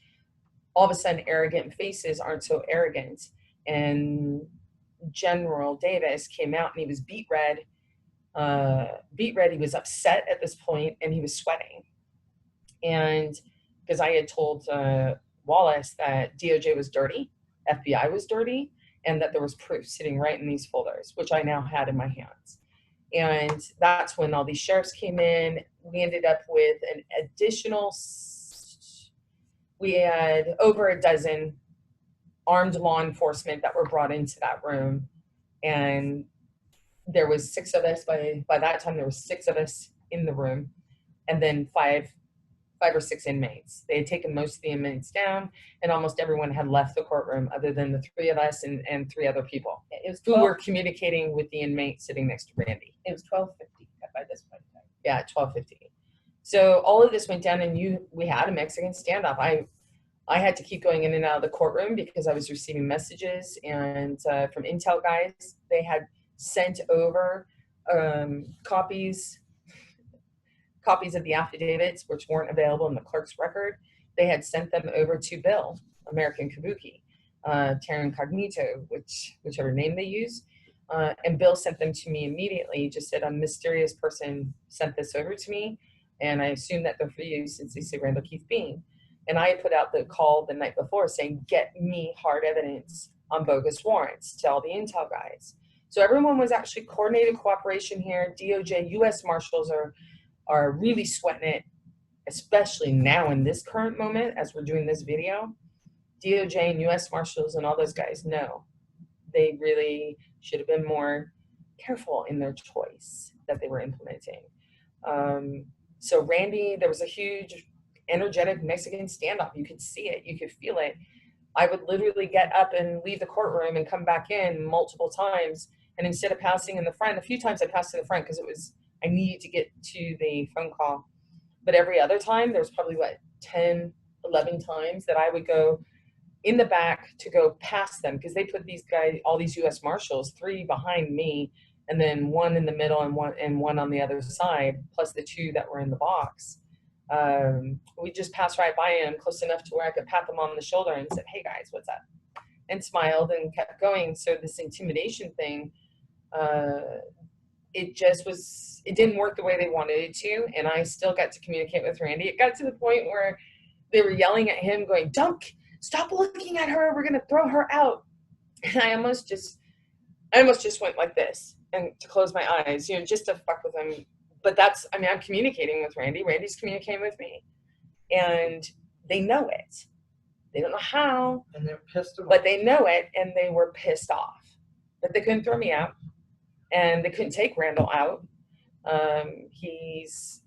S3: all of a sudden arrogant faces aren't so arrogant. And General Davis came out and he was beet red. He was upset at this point, and he was sweating. And because I had told Wallace that DOJ was dirty, FBI was dirty and that there was proof sitting right in these folders, which I now had in my hands. And that's when all these sheriffs came in. We ended up with an additional, we had over a dozen armed law enforcement that were brought into that room. And there was 6 of us. By that time, there was 6 of us in the room, and then five or 6 inmates. They had taken most of the inmates down, and almost everyone had left the courtroom other than the 3 of us and 3 other people
S5: It was
S3: who
S5: 12,
S3: were communicating with the inmate sitting next to Randy.
S5: it was 12:50 by this point in time.
S3: Yeah, 12:50. So all of this went down, and we had a Mexican standoff. I had to keep going in and out of the courtroom because I was receiving messages and from intel guys. They had sent over copies of the affidavits, which weren't available in the clerk's record. They had sent them over to Bill, American Kabuki, Terran Cognito, whichever name they use. And Bill sent them to me immediately. He just said, a mysterious person sent this over to me, and I assume that they're for you since they say Randell Keith Beane. And I put out the call the night before saying, get me hard evidence on bogus warrants to all the intel guys. So everyone was actually coordinated cooperation here. DOJ, U.S. Marshals are really sweating it, especially now in this current moment as we're doing this video. DOJ and U.S. Marshals and all those guys know they really should have been more careful in their choice that they were implementing. So Randy, there was a huge energetic Mexican standoff. You could see it, you could feel it. I would literally get up and leave the courtroom and come back in multiple times. And instead of passing in the front, a few times I passed in the front because I needed to get to the phone call. But every other time, there's probably 10, 11 times that I would go in the back to go past them, because they put these guys, all these U.S. Marshals, 3 behind me, and then 1 in the middle and one on the other side, plus the 2 that were in the box. We just passed right by him close enough to where I could pat them on the shoulder and said, hey guys, what's up? And smiled and kept going. So this intimidation thing, it didn't work the way they wanted it to. And I still got to communicate with Randy. It got to the point where they were yelling at him going, Dunk, stop looking at her. We're going to throw her out. And I almost just went like this and to close my eyes, just to fuck with him. But I'm communicating with Randy. Randy's communicating with me. And they know it. They don't know how.
S4: And they're pissed off.
S3: But they know it, and they were pissed off. But they couldn't throw me out. And they couldn't take Randall out. He's,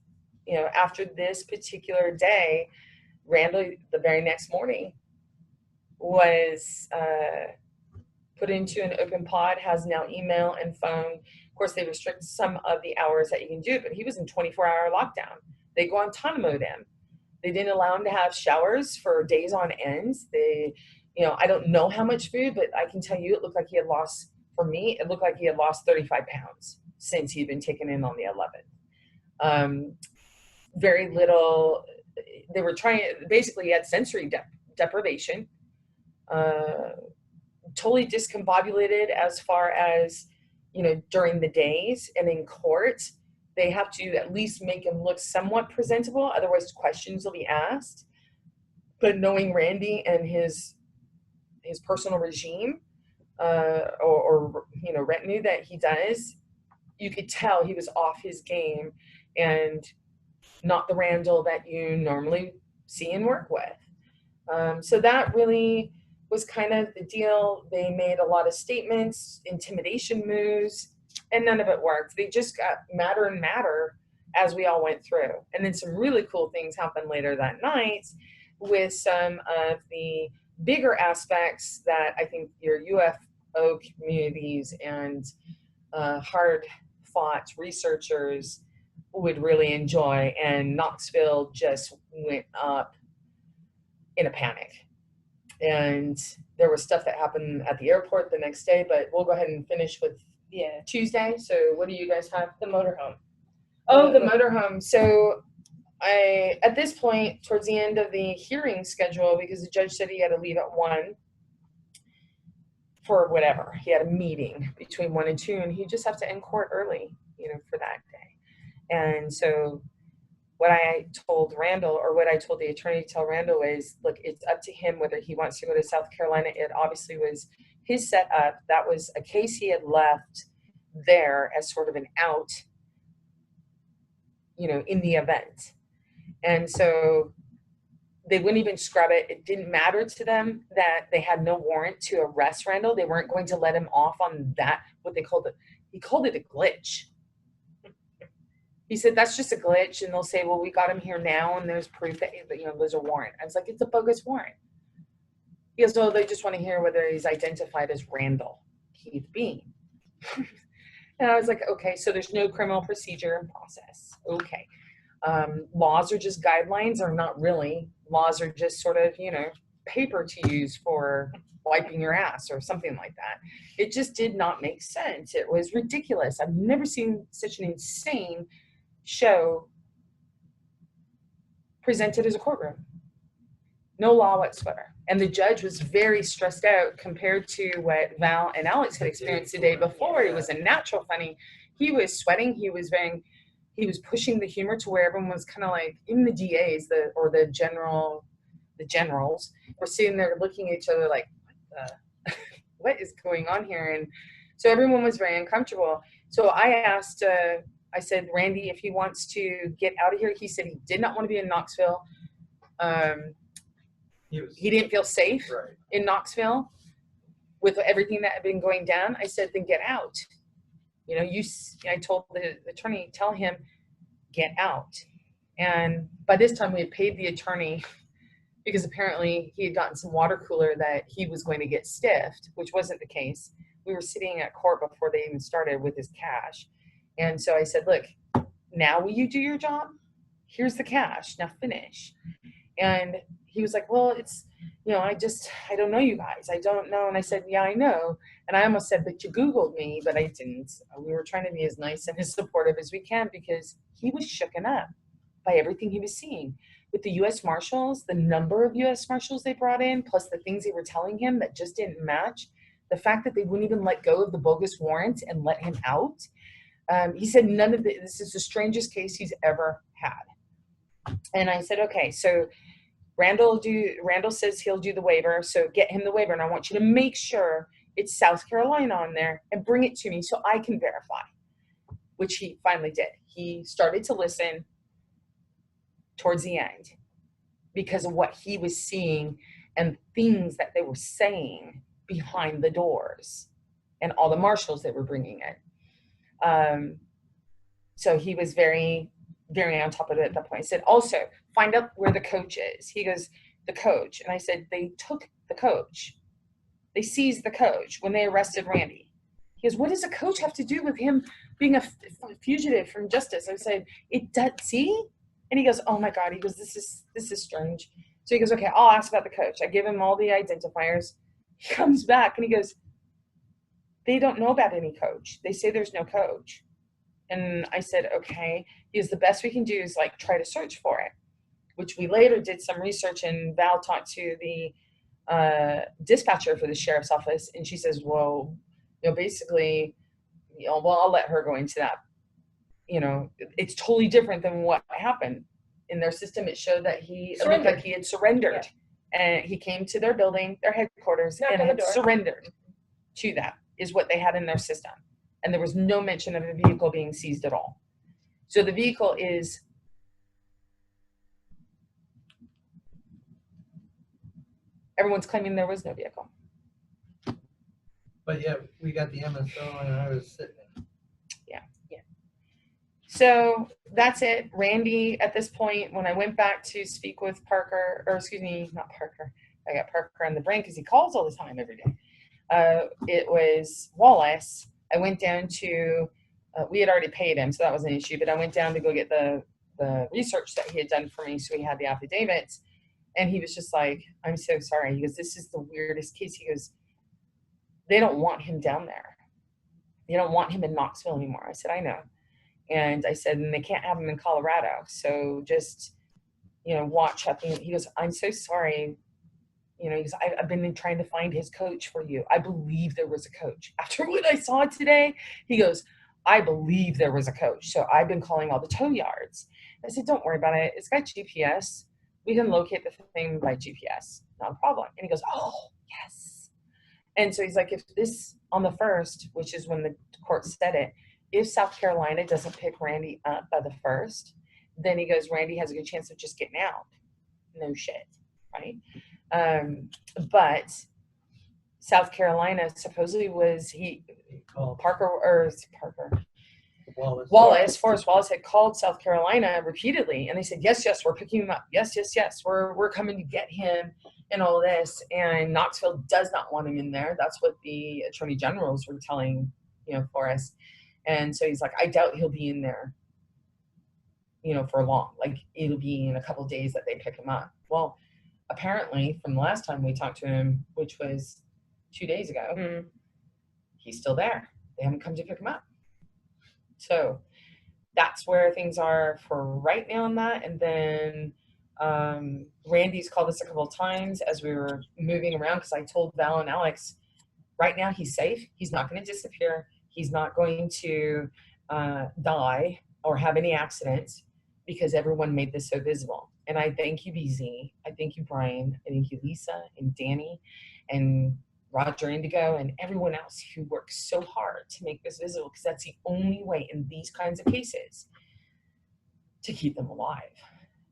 S3: after this particular day, Randall, the very next morning, was put into an open pod, has now email and phone. Of course, they restrict some of the hours that you can do, but he was in 24-hour lockdown. They Guantanamo him. They didn't allow him to have showers for days on end. I don't know how much food, but I can tell you it looked like he had lost, for me, it looked like he had lost 35 pounds since he'd been taken in on the 11th. Very little, they were trying, basically he had sensory deprivation, totally discombobulated as far as, during the days, and in court, they have to at least make him look somewhat presentable. Otherwise questions will be asked. But knowing Randy and his personal regime, or retinue that he does, you could tell he was off his game and not the Randall that you normally see and work with. So that really was kind of the deal. They made a lot of statements, intimidation moves, and none of it worked. They just got madder and madder as we all went through. And then some really cool things happened later that night with some of the bigger aspects that I think your UFO communities and hard-fought researchers would really enjoy. And Knoxville just went up in a panic. And there was stuff that happened at the airport the next day, but we'll go ahead and finish with Tuesday. So what do you guys have?
S5: The motorhome.
S3: Oh, the motorhome. So at this point, towards the end of the hearing schedule, because the judge said he had to leave at 1 for whatever. He had a meeting between 1 and 2, and he just have to end court early, for that day. And so what I told Randall, or what I told the attorney to tell Randall, is, look, it's up to him whether he wants to go to South Carolina. It obviously was his setup. That was a case he had left there as sort of an out, you know, in the event. And so they wouldn't even scrub it. It didn't matter to them that they had no warrant to arrest Randall. They weren't going to let him off on that, what they called it. He called it a glitch. He said, that's just a glitch. And they'll say, well, we got him here now, and there's proof that, you know, there's a warrant. I was like, it's a bogus warrant. He goes, oh, they just want to hear whether he's identified as Randell Keith Beane. And I was like, okay, so there's no criminal procedure and process. Okay. Laws are just guidelines, or not really. Laws are just sort of, you know, paper to use for wiping your ass or something like that. It just did not make sense. It was ridiculous. I've never seen such an insane show presented as a courtroom. No law whatsoever. And the judge was very stressed out compared to what Val and Alex had experienced the day before. It was a natural funny. He was sweating. He was pushing the humor to where everyone was kind of like, even the DAs, the generals were sitting there looking at each other like, what is going on here? And so everyone was very uncomfortable. So I asked, I said, Randy, if he wants to get out of here. He said he did not want to be in Knoxville. He didn't feel safe in Knoxville with everything that had been going down. I said, then get out. You know, I told the attorney, tell him, get out. And by this time we had paid the attorney, because apparently he had gotten some water cooler that he was going to get stiffed, which wasn't the case. We were sitting at court before they even started with his cash. And so I said, look, now will you do your job? Here's the cash. Now finish. And he was like, well, it's, you know, I don't know you guys. I don't know. And I said, yeah, I know. And I almost said, but you Googled me, but I didn't. We were trying to be as nice and as supportive as we can, because he was shooken up by everything he was seeing. With the U.S. Marshals, the number of U.S. Marshals they brought in, plus the things they were telling him that just didn't match, the fact that they wouldn't even let go of the bogus warrant and let him out. He said, this is the strangest case he's ever had. And I said, okay, so Randall says he'll do the waiver, so get him the waiver, and I want you to make sure it's South Carolina on there and bring it to me so I can verify, which he finally did. He started to listen towards the end because of what he was seeing and things that they were saying behind the doors and all the marshals that were bringing in. So he was very, very on top of it at that point. I said, also, find out where the coach is. He goes, the coach. And I said, they took the coach. They seized the coach when they arrested Randy. He goes, what does a coach have to do with him being a fugitive from justice? I said, it does, see? And he goes, oh my God. He goes, this is strange. So he goes, okay, I'll ask about the coach. I give him all the identifiers. He comes back and he goes, they don't know about any coach. They say there's no coach. And I said, okay. He goes, the best we can do is like try to search for it, which we later did some research, and Val talked to the dispatcher for the sheriff's office. And she says, well, you know, basically, you know, well, I'll let her go into that. You know, it's totally different than what happened in their system. It showed that it looked like he had surrendered, and he came to their building, their headquarters, and had surrendered to that, is what they had in their system. And there was no mention of a vehicle being seized at all. So the vehicle is, everyone's claiming there was no vehicle.
S4: But yeah, we got the MSO and I was sitting there.
S3: Yeah. So that's it. Randy, at this point, when I went back to speak with Parker, or excuse me, not Parker. I got Parker on the brain because he calls all the time every day. It was Wallace. I went down to, we had already paid him, so that was an issue, but I went down to go get the research that he had done for me, so he had the affidavits, and he was just like, I'm so sorry. He goes, this is the weirdest case. He goes, they don't want him down there. They don't want him in Knoxville anymore. I said, I know. And I said, and they can't have him in Colorado, so just, you know, watch. He goes, I'm so sorry. You know, he goes, I've been trying to find his coach for you. I believe there was a coach. After what I saw today, he goes, I believe there was a coach. So I've been calling all the tow yards. I said, don't worry about it. It's got GPS. We can locate the thing by GPS. Not a problem. And he goes, oh, yes. And so he's like, if this on the 1st, which is when the court said it, if South Carolina doesn't pick Randy up by the 1st, then he goes, Randy has a good chance of just getting out. No shit, right? But South Carolina supposedly was Forrest Wallace had called South Carolina repeatedly, and they said, yes, we're picking him up. Yes, we're coming to get him and all this. And Knoxville does not want him in there. That's what the attorney generals were telling, Forrest. And so he's like, I doubt he'll be in there, for long. Like, it'll be in a couple of days that they pick him up. Well, apparently from the last time we talked to him, which was 2 days ago, he's still there. They haven't come to pick him up. So that's where things are for right now on that. And then Randy's called us a couple of times as we were moving around, because I told Val and Alex, right now he's safe. He's not going to disappear. He's not going to die or have any accidents, because everyone made this so visible. And I thank you, BZ. I thank you, Brian. I thank you, Lisa and Danny and Roger Indigo and everyone else who works so hard to make this visible, because that's the only way in these kinds of cases to keep them alive.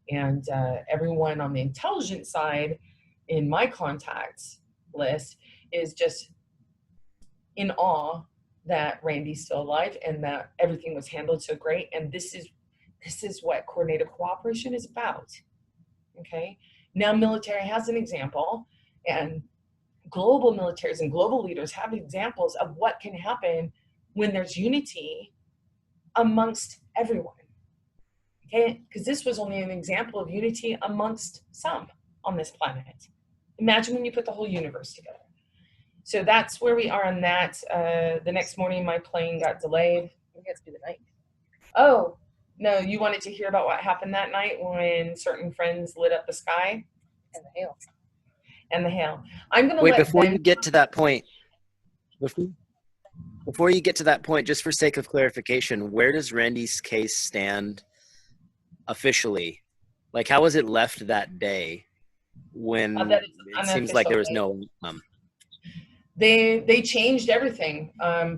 S3: And everyone on the intelligence side in my contacts list is just in awe that Randy's still alive and that everything was handled so great. And this is what coordinated cooperation is about. Okay. Now military has an example, and global militaries and global leaders have examples of what can happen when there's unity amongst everyone. Okay. Because this was only an example of unity amongst some on this planet. Imagine when you put the whole universe together. So that's where we are on that. The next morning, my plane got delayed.
S5: We had to do the night.
S3: Oh, no, you wanted to hear about what happened that night when certain friends lit up the sky?
S5: And the hail.
S3: And the hail. I'm going to
S1: wait, before you get to that point, just for sake of clarification, where does Randy's case stand officially? Like, how was it left that day when it seems like there was no
S3: They changed everything.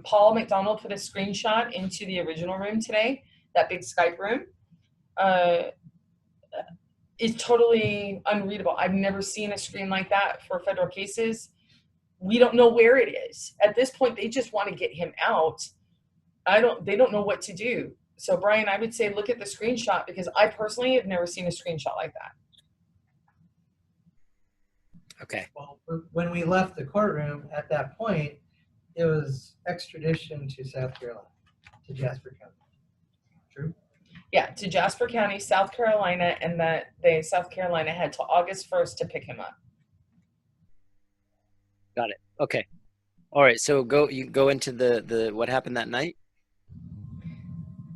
S3: Paul McDonald put a screenshot into the original room today, that big Skype room. It's totally unreadable. I've never seen a screen like that for federal cases. We don't know where it is. At this point, they just want to get him out. They don't know what to do. So Brian, I would say look at the screenshot, because I personally have never seen a screenshot like that.
S1: Okay.
S4: Well, when we left the courtroom at that point, it was extradition to South Carolina, to Jasper County. True?
S3: Yeah, to Jasper County, South Carolina, and that South Carolina had till August 1st to pick him up.
S1: Got it. Okay. All right. So you go into the what happened that night?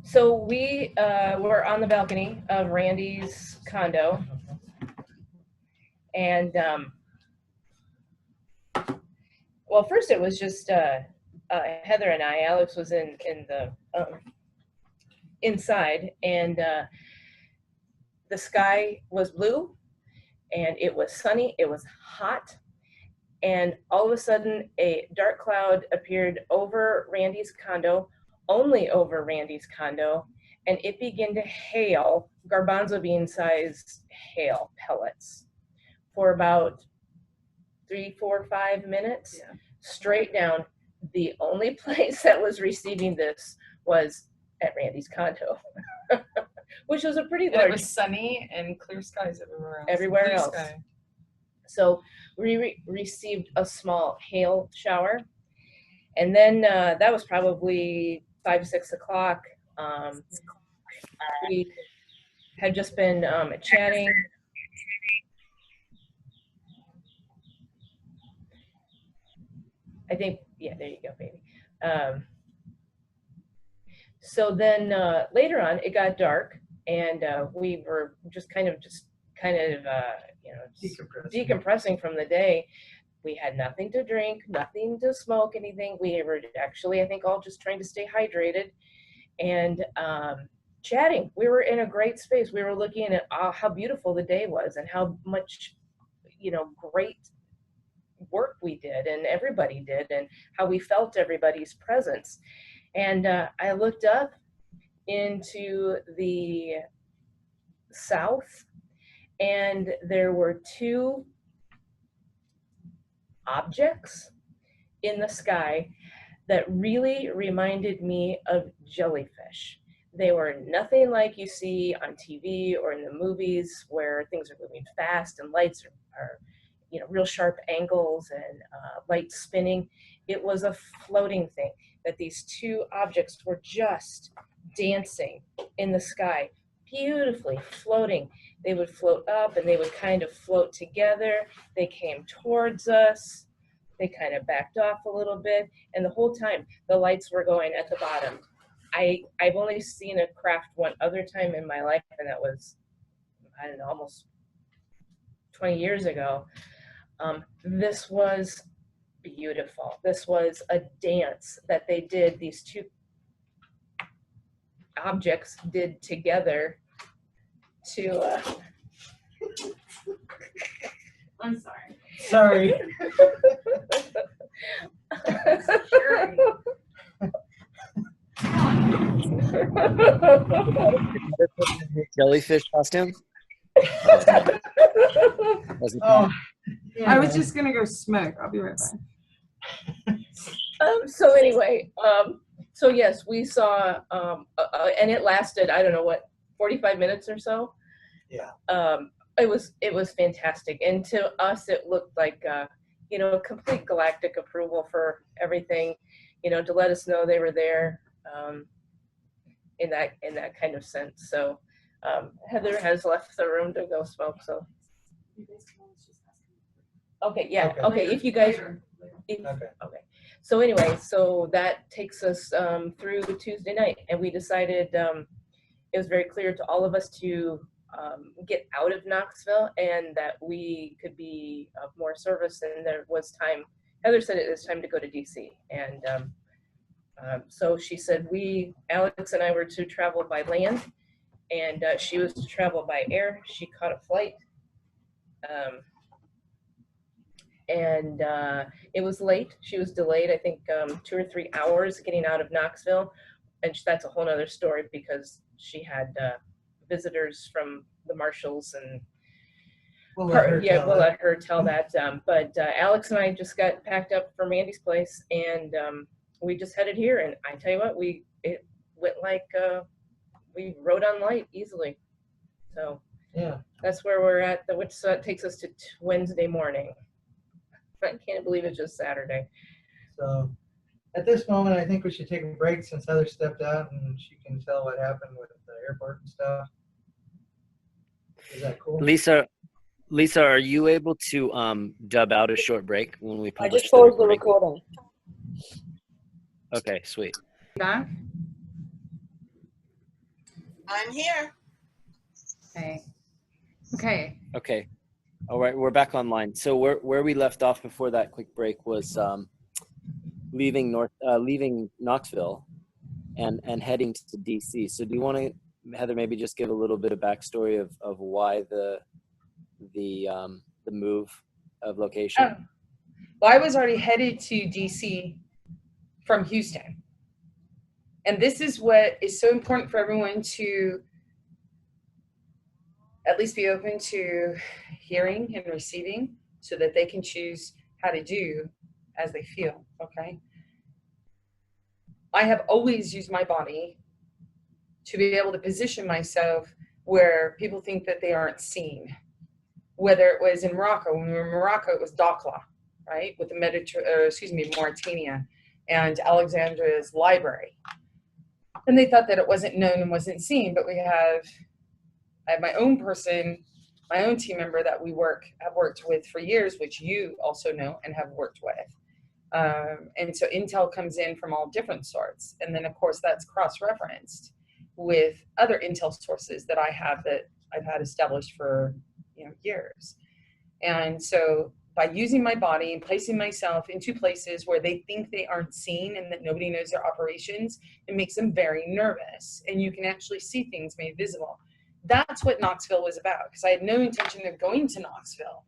S5: So we were on the balcony of Randy's condo, and well, first it was just Heather and I. Alex was in the inside, and the sky was blue, and it was sunny. It was hot, and all of a sudden, a dark cloud appeared over Randy's condo, only over Randy's condo, and it began to hail garbanzo bean-sized hail pellets for about 3, 4, 5 minutes, straight down. The only place that was receiving this was at Randy's condo, which was a pretty large.
S3: It was sunny and clear skies everywhere else.
S5: Everywhere else. Sky. So we received a small hail shower, and then that was probably 5, 6 o'clock. We had just been chatting. I think, yeah, there you go, baby. So then later on, it got dark, and we were just kind of decompressing from the day. We had nothing to drink, nothing to smoke, anything. We were actually, I think, all just trying to stay hydrated and chatting. We were in a great space. We were looking at how beautiful the day was and how much, great work we did and everybody did and how we felt everybody's presence. And I looked up into the south, and there were two objects in the sky that really reminded me of jellyfish. They were nothing like you see on TV or in the movies where things are moving fast and lights are real sharp angles and lights spinning. It was a floating thing, that these two objects were just dancing in the sky, beautifully floating. They would float up and they would kind of float together. They came towards us. They kind of backed off a little bit. And the whole time, the lights were going at the bottom. I've only seen a craft one other time in my life, and that was, I don't know, almost 20 years ago. This was beautiful. This was a dance that they did, these two objects did together to,
S3: I'm sorry.
S4: Sorry.
S1: Jellyfish costume?
S4: Oh, yeah.
S3: I was just gonna go smoke. I'll be right back.
S5: So anyway, so yes, we saw, and it lasted, I don't know what, 45 minutes or so.
S4: Yeah.
S5: It was fantastic, and to us it looked like a complete galactic approval for everything, to let us know they were there, in that kind of sense. So Heather has left the room to go smoke. So okay, yeah, okay. If you guys, okay. So anyway, so that takes us through Tuesday night, and we decided it was very clear to all of us to get out of Knoxville and that we could be of more service, and there was time. Heather said it was time to go to DC, and so she said Alex and I were to travel by land, and she was to travel by air. She caught a flight, and it was late. She was delayed, I think 2 or 3 hours getting out of Knoxville, and that's a whole nother story because she had visitors from the marshals, and we'll let her tell that. But Alex and I just got packed up for Mandy's place, and we just headed here. And I tell you what, it went like we rode on light easily. So
S4: yeah,
S5: that's where we're at. Which takes us to Wednesday morning. I can't believe it's just Saturday.
S4: So at this moment, I think we should take a break since Heather stepped out and she can tell what happened with the airport and stuff. Is that cool?
S1: Lisa, are you able to dub out a short break when we publish?
S5: I just closed the recording.
S1: Okay, sweet.
S3: Back?
S2: I'm here.
S3: Okay.
S1: Okay. All right, we're back online. So where we left off before that quick break was leaving Knoxville and heading to DC. So do you want to, Heather, maybe just give a little bit of backstory of why the move of location?
S3: Well, I was already headed to DC from Houston. And this is what is so important for everyone to at least be open to hearing and receiving so that they can choose how to do as they feel, okay? I have always used my body to be able to position myself where people think that they aren't seen. Whether it was in Morocco, when we were in Morocco, it was Dakhla, right? With the Mauritania and Alexandria's library. And they thought that it wasn't known and wasn't seen, but I have my own person, my own team member that have worked with for years, which you also know and have worked with. And so intel comes in from all different sorts. And then of course that's cross-referenced with other intel sources that I've had established for years. And so by using my body and placing myself into places where they think they aren't seen and that nobody knows their operations, it makes them very nervous. And you can actually see things made visible. That's what Knoxville was about, because I had no intention of going to Knoxville.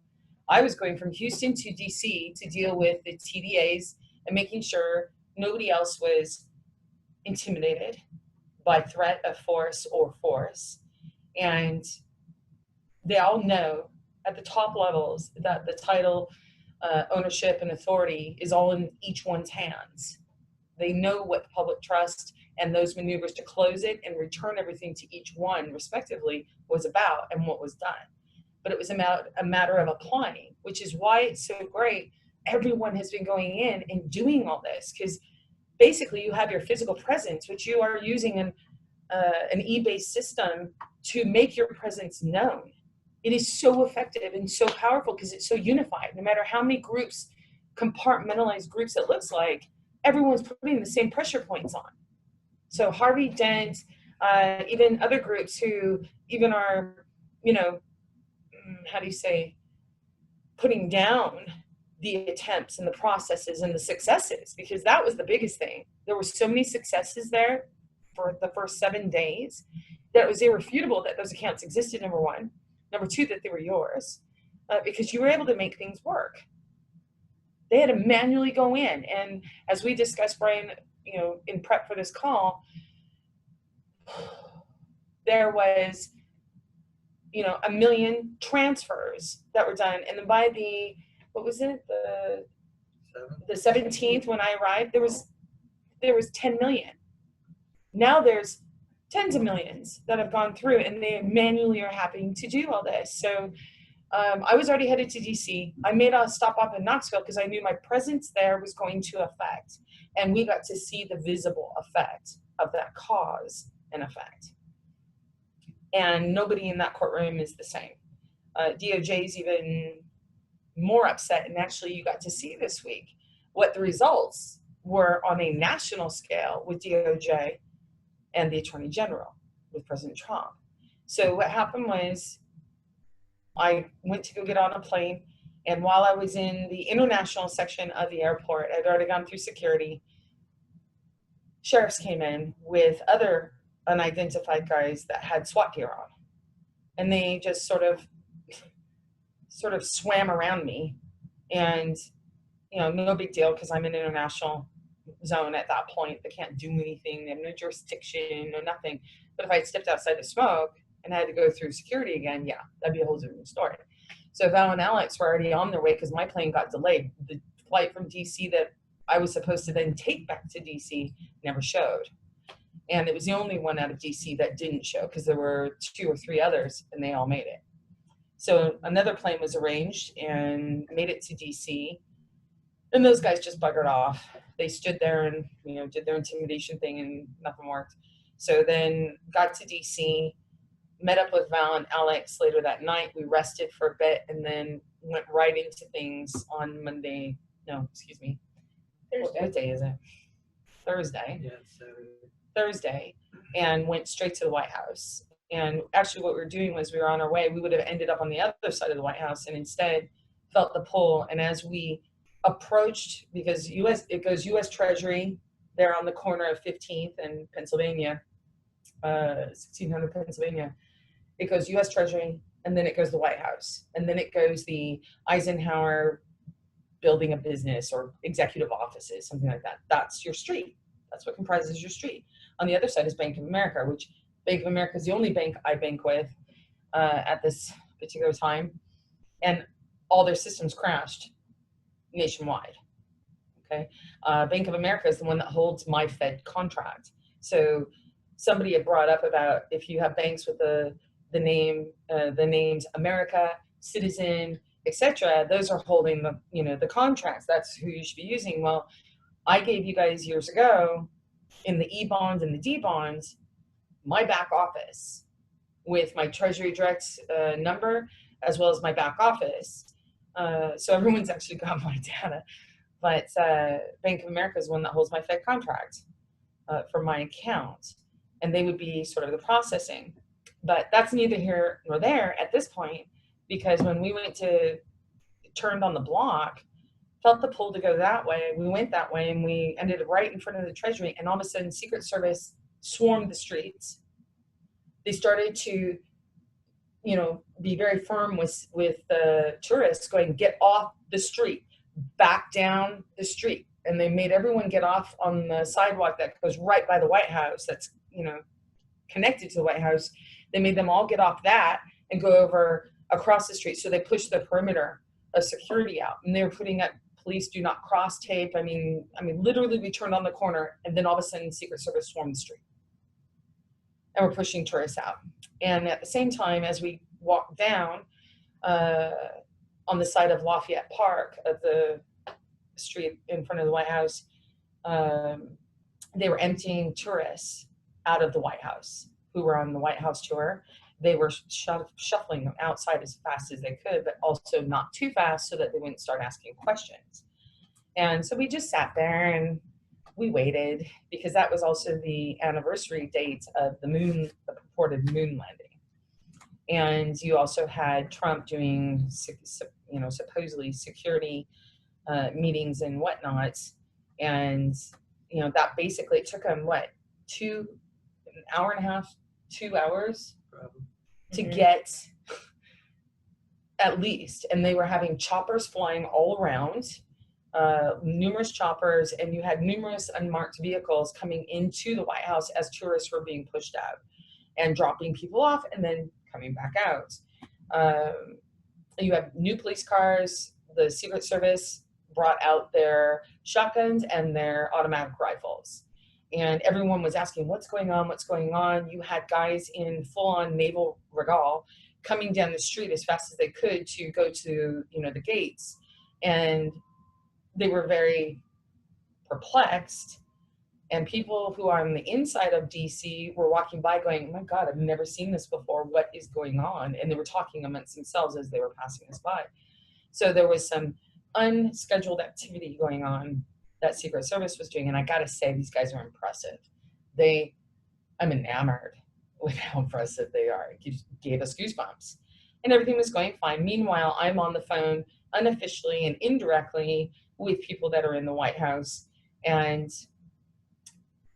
S3: I was going from Houston to DC to deal with the TDAs and making sure nobody else was intimidated by threat of force or force. And they all know at the top levels that the title, ownership, and authority is all in each one's hands. They know what the public trust and those maneuvers to close it and return everything to each one respectively was about and what was done. But it was a matter of applying, which is why it's so great. Everyone has been going in and doing all this, because basically you have your physical presence, which you are using an e-based system to make your presence known. It is so effective and so powerful because it's so unified. No matter how many groups, compartmentalized groups it looks like, everyone's putting the same pressure points on. So Harvey Dent, even other groups who even are, you know, how do you say, putting down the attempts and the processes and the successes, because that was the biggest thing. There were so many successes there for the first 7 days that it was irrefutable that those accounts existed, number one. Number two, that they were yours, because you were able to make things work. They had to manually go in. And as we discussed, Brian, you know, in prep for this call, there was, you know, 1 million transfers that were done. And then by the, what was it? The 17th, when I arrived, there was 10 million. Now there's tens of millions that have gone through, and they manually are having to do all this. So I was already headed to DC. I made a stop off in Knoxville because I knew my presence there was going to affect, and we got to see the visible effect of that cause and effect. And nobody in that courtroom is the same. DOJ is even more upset, and actually you got to see this week what the results were on a national scale with DOJ and the Attorney General with President Trump. So what happened was I went to go get on a plane, and while I was in the international section of the airport, I'd already gone through security. Sheriffs came in with other unidentified guys that had SWAT gear on, and they just sort of swam around me. And, you know, no big deal, because I'm in international zone at that point. They can't do anything. They have no jurisdiction, no nothing. But if I had stepped outside to smoke and had to go through security again, yeah, that'd be a whole different story. So Val and Alex were already on their way because my plane got delayed. The flight from DC that I was supposed to then take back to DC never showed. And it was the only one out of DC that didn't show, because there were 2 or 3 others and they all made it. So another plane was arranged and made it to DC. And those guys just buggered off. They stood there and, you know, did their intimidation thing, and nothing worked. So then got to DC, met up with Val and Alex later that night. We rested for a bit and then went right into things on Monday. No, excuse me. What day is it? Thursday. Yeah, Thursday. And went straight to the White House. And actually what we were doing was we were on our way. We would have ended up on the other side of the White House, and instead felt the pull. And as we approached, because it goes U.S. Treasury there on the corner of 15th and Pennsylvania, 1600 Pennsylvania. It goes U.S. Treasury, and then it goes the White House, and then it goes the Eisenhower Building of Business or executive offices, something like that. That's your street. That's what comprises your street. On the other side is Bank of America, which Bank of America is the only bank I bank with at this particular time, and all their systems crashed nationwide. Okay, Bank of America is the one that holds my Fed contract. So somebody had brought up about if you have banks with the names America, Citizen, etc., those are holding the contracts. That's who you should be using. Well, I gave you guys years ago in the E bonds and the D bonds my back office with my Treasury Direct number, as well as my back office. So everyone's actually got my data, but Bank of America is one that holds my Fed contract for my account, and they would be sort of the processing. But that's neither here nor there at this point, because when we went to turned on the block, felt the pull to go that way. We went that way, and we ended right in front of the Treasury, and all of a sudden Secret Service swarmed the streets. They started to, you know, be very firm with the tourists, going, get off the street, back down the street. And they made everyone get off on the sidewalk that goes right by the White House, that's, you know, connected to the White House. They made them all get off that and go over across the street. So they pushed the perimeter of security out, and they were putting up police do not cross tape. I mean, literally we turned on the corner, and then all of a sudden Secret Service swarmed the street. And we're pushing tourists out. And at the same time, as we walked down on the side of Lafayette Park, of the street in front of the White House, they were emptying tourists out of the White House who were on the White House tour. They were shuffling them outside as fast as they could, but also not too fast so that they wouldn't start asking questions. And so we just sat there and we waited, because that was also the anniversary date of the purported moon landing. And you also had Trump doing, you know, supposedly security meetings and whatnot. And, you know, that basically took him, what, an hour and a half, 2 hours to get, at least. And they were having choppers flying all around, numerous choppers, and you had numerous unmarked vehicles coming into the White House as tourists were being pushed out and dropping people off and then coming back out. You have new police cars. The Secret Service brought out their shotguns and their automatic rifles. And everyone was asking, what's going on? What's going on? You had guys in full-on naval regalia coming down the street as fast as they could to go to, you know, the gates. And they were very perplexed. And people who are on the inside of DC were walking by going, oh my God, I've never seen this before. What is going on? And they were talking amongst themselves as they were passing us by. So there was some unscheduled activity going on that Secret Service was doing. And I gotta say, these guys are impressive. I'm enamored with how impressive they are. It gave us goosebumps. And everything was going fine. Meanwhile, I'm on the phone unofficially and indirectly with people that are in the White House. And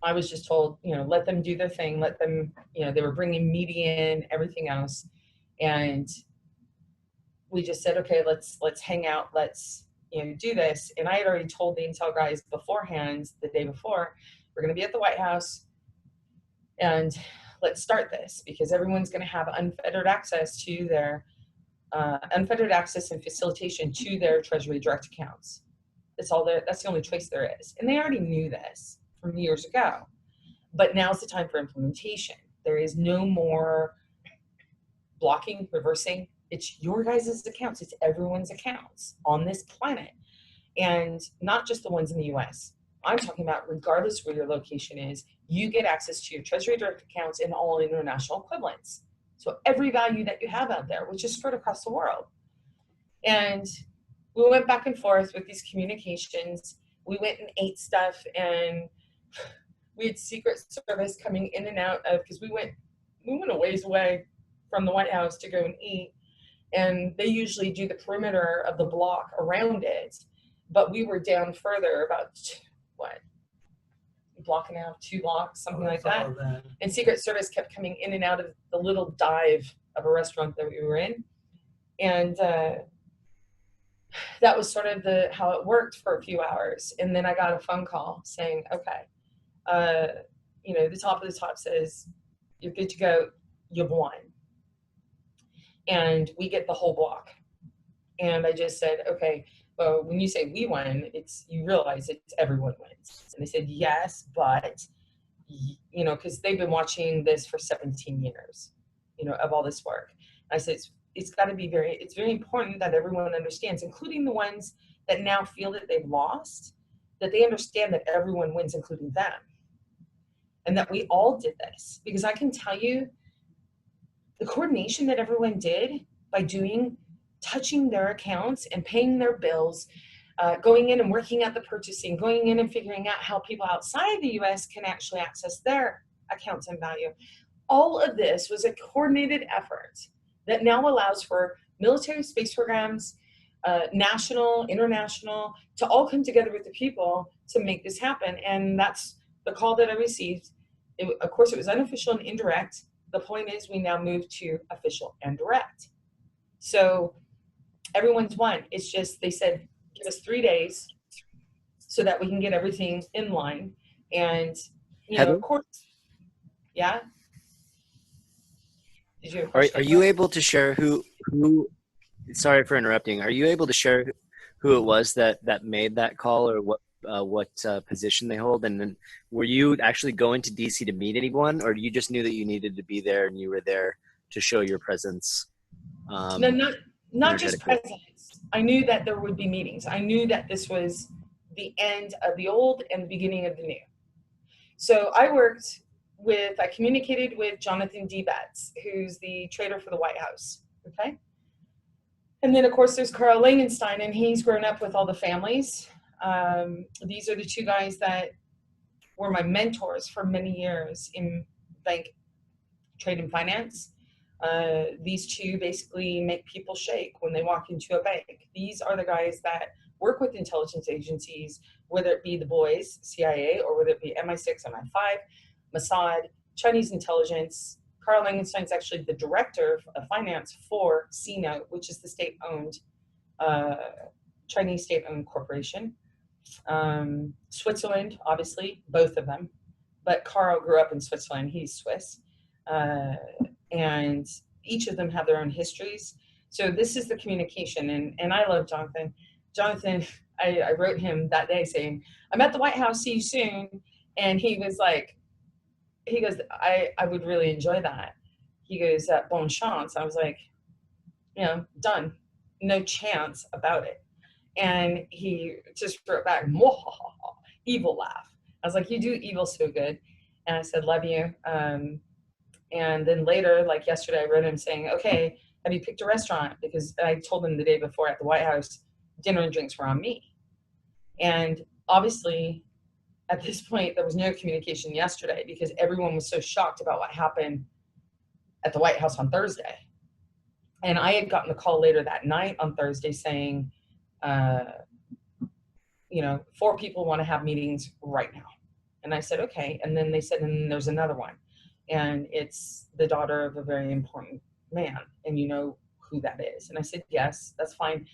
S3: I was just told, you know, let them do their thing. Let them, you know, they were bringing media in, everything else. And we just said, okay, let's hang out. Let's, you know, do this. And I had already told the intel guys beforehand, the day before, we're going to be at the White House and let's start this, because everyone's going to have unfettered access to their unfettered access and facilitation to their Treasury direct accounts. That's the only choice there is. And they already knew this from years ago, but now's the time for implementation. There is no more blocking, reversing. It's your guys' accounts. It's everyone's accounts on this planet, and not just the ones in the US. I'm talking about regardless where your location is, you get access to your Treasury direct accounts and all international equivalents. So every value that you have out there, which is spread across the world. And we went back and forth with these communications. We went and ate stuff, and we had Secret Service coming in and out of, because we went a ways away from the White House to go and eat. And they usually do the perimeter of the block around it. But we were down further, about, what, a block and a half, 2 blocks, something like that. And Secret Service kept coming in and out of the little dive of a restaurant that we were in. And that was sort of how it worked for a few hours. And then I got a phone call saying, okay, you know, the top of the top says, you're good to go, you've won. And we get the whole block. And I just said, okay, well, when you say we won, you realize it's everyone wins. And they said, yes, but, you know, because they've been watching this for 17 years, you know, of all this work. I said, it's got to be it's very important that everyone understands, including the ones that now feel that they've lost, that they understand that everyone wins, including them. And that we all did this. Because I can tell you, the coordination that everyone did by touching their accounts and paying their bills, going in and working out the purchasing, going in and figuring out how people outside the US can actually access their accounts and value. All of this was a coordinated effort that now allows for military space programs, national, international, to all come together with the people to make this happen. And that's the call that I received. Of course, it was unofficial and indirect. The point is we now move to official and direct. So everyone's won. It's just, they said, give us 3 days so that we can get everything in line. And, you know,
S1: Heather?
S3: of course, yeah. Did you have a
S1: Are
S3: question?
S1: you able to share who, sorry for interrupting, are you able to share who it was that made that call, or what position they hold? And then were you actually going to DC to meet anyone, or you just knew that you needed to be there and you were there to show your presence?
S3: No, not just
S1: energetically?
S3: presence. I knew that there would be meetings. I knew that this was the end of the old and the beginning of the new. So I communicated with Jonathan D. Betts, who's the trader for the White House, okay? And then, of course, there's Carl Langenstein, and he's grown up with all the families. These are the two guys that were my mentors for many years in bank, trade, and finance. These two basically make people shake when they walk into a bank. These are the guys that work with intelligence agencies, whether it be the boys, CIA, or whether it be MI6, MI5, Mossad, Chinese intelligence. Carl Langenstein's actually the director of finance for CNO, which is the state-owned, Chinese state-owned corporation. Switzerland, obviously, both of them. But Carl grew up in Switzerland. He's Swiss. And each of them have their own histories. So this is the communication. And I love Jonathan. Jonathan, I wrote him that day saying, I'm at the White House, see you soon. And he was like, he goes, I would really enjoy that. He goes, bon chance. I was like, you know, done. No chance about it. And he just wrote back, evil laugh. I was like, you do evil so good. And I said, love you. And then later, like yesterday, I wrote him saying, okay, have you picked a restaurant? Because I told him the day before at the White House, dinner and drinks were on me. And obviously, at this point, there was no communication yesterday because everyone was so shocked about what happened at the White House on Thursday. And I had gotten the call later that night on Thursday saying, you know, 4 people want to have meetings right now. And I said, okay. And then they said, and there's another one. And it's the daughter of a very important man. And you know who that is. And I said, yes, that's fine.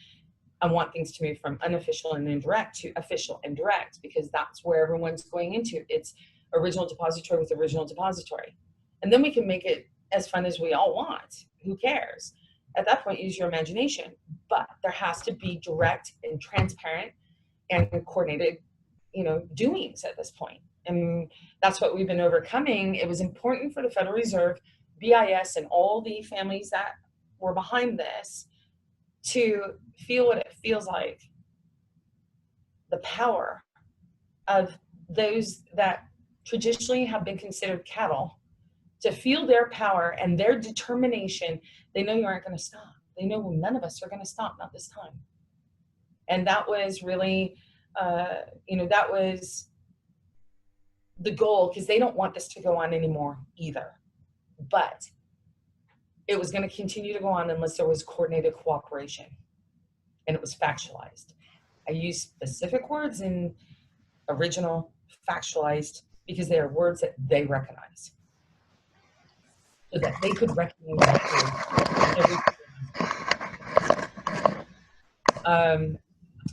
S3: I want things to move from unofficial and indirect to official and direct, because that's where everyone's going into. It's original depository with original depository. And then we can make it as fun as we all want. Who cares? At that point, use your imagination. But there has to be direct and transparent and coordinated, you know, doings at this point. And that's what we've been overcoming. It was important for the Federal Reserve, BIS, and all the families that were behind this to feel what it feels like, the power of those that traditionally have been considered cattle, to feel their power and their determination. They know you aren't going to stop. They know none of us are going to stop, not this time. And that was really, you know, that was the goal, because they don't want this to go on anymore either. But it was going to continue to go on unless there was coordinated cooperation, and it was factualized. I use specific words in original, factualized, because they are words that they recognize, so that they could recognize it.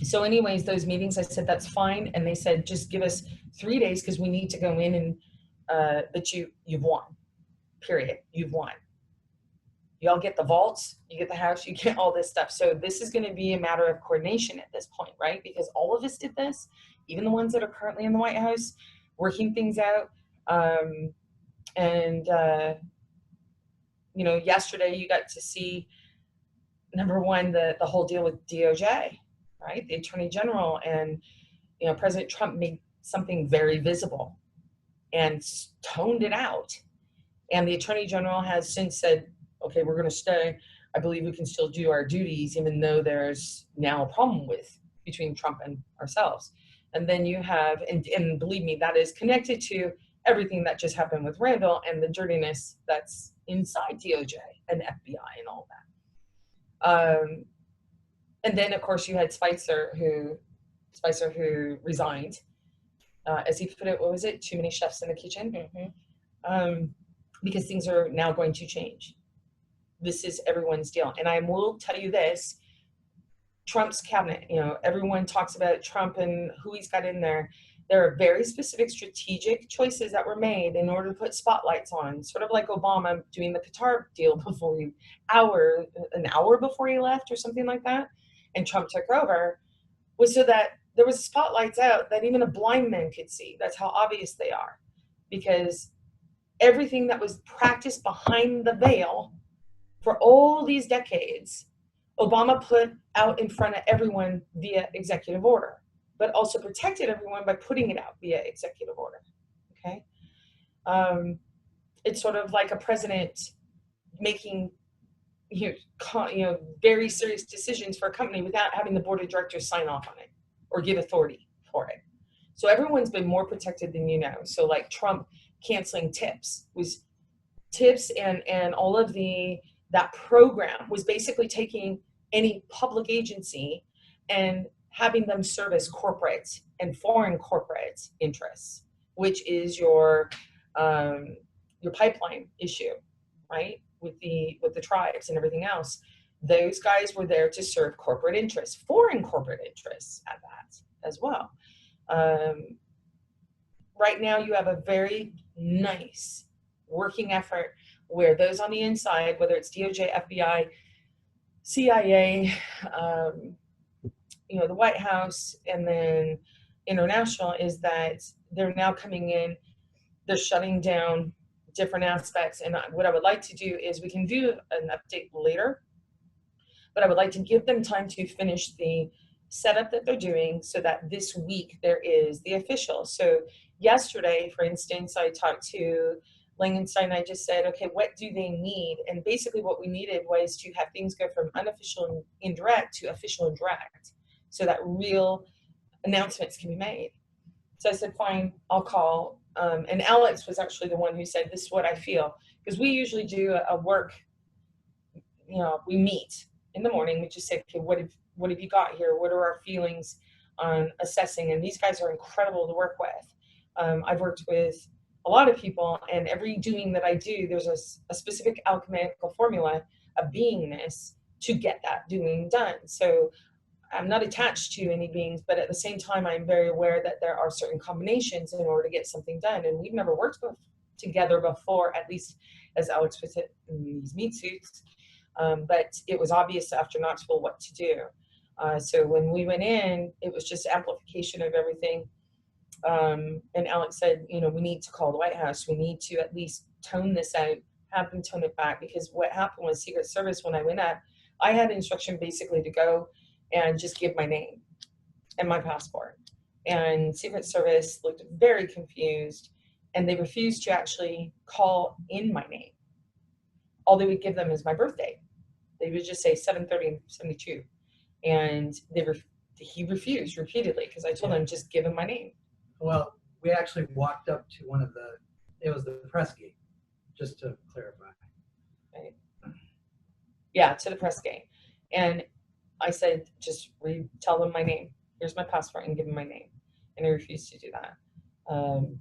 S3: So anyways, those meetings, I said, that's fine. And they said, just give us 3 days because we need to go in and that you've won, period. You've won. Y'all get the vaults, you get the house, you get all this stuff. So this is going to be a matter of coordination at this point, right? Because all of us did this, even the ones that are currently in the White House, working things out. You know, yesterday you got to see, number one, the whole deal with DOJ, right? The Attorney General, and, you know, President Trump made something very visible and toned it out. And the Attorney General has since said, okay, we're going to stay. I believe we can still do our duties, even though there's now a problem between Trump and ourselves. And then you have, and believe me, that is connected to everything that just happened with Randall and the dirtiness that's inside DOJ and FBI and all that. And then of course you had Spicer who resigned. As he put it, what was it? Too many chefs in the kitchen.
S5: Mm-hmm.
S3: Because things are now going to change. This is everyone's deal. And I will tell you this, Trump's cabinet, you know, everyone talks about Trump and who he's got in there. There are very specific strategic choices that were made in order to put spotlights on, sort of like Obama doing the Qatar deal before an hour before he left or something like that. And Trump took over, was so that there was spotlights out that even a blind man could see. That's how obvious they are, because everything that was practiced behind the veil for all these decades, Obama put out in front of everyone via executive order, but also protected everyone by putting it out via executive order. Okay. It's sort of like a president making, very serious decisions for a company without having the board of directors sign off on it or give authority for it. So everyone's been more protected than you know. So like Trump canceling tips and all of that program was basically taking any public agency and having them service corporate and foreign corporate interests, which is your pipeline issue, right? With the tribes and everything else. Those guys were there to serve corporate interests, foreign corporate interests at that as well. Right now you have a very nice working effort where those on the inside, whether it's DOJ, FBI, CIA, the White House, and then international, is that they're now coming in, they're shutting down different aspects. And what I would like to do is, we can do an update later, but I would like to give them time to finish the setup that they're doing so that this week there is the official. So yesterday, for instance, I talked to Langenstein. I just said, okay, what do they need? And basically what we needed was to have things go from unofficial and indirect to official and direct, so that real announcements can be made. So I said, fine, I'll call. And Alex was actually the one who said, this is what I feel. Because we usually do a work, we meet in the morning. We just say, okay, what have you got here? What are our feelings on assessing? And these guys are incredible to work with. I've worked with a lot of people, and every doing that I do, there's a specific alchemical formula of beingness to get that doing done. So I'm not attached to any beings, but at the same time, I'm very aware that there are certain combinations in order to get something done. And we've never worked together before, at least as Alex puts it, in these meat suits. But it was obvious after Knoxville what to do. So when we went in, it was just amplification of everything. And Alex said, we need to call the White House. We need to at least tone this out, have them tone it back, because what happened was Secret Service, when I went up, I had instruction basically to go and just give my name and my passport. And Secret Service looked very confused, and they refused to actually call in my name. All they would give them is my birthday. They would just say 7/30/72. And he refused repeatedly, because I told him, just give him my name.
S4: Well, we actually walked up to it was the press gate, just to clarify.
S3: Right. Yeah, to the press gate. And I said, just tell them my name. Here's my passport, and give them my name. And he refused to do that. And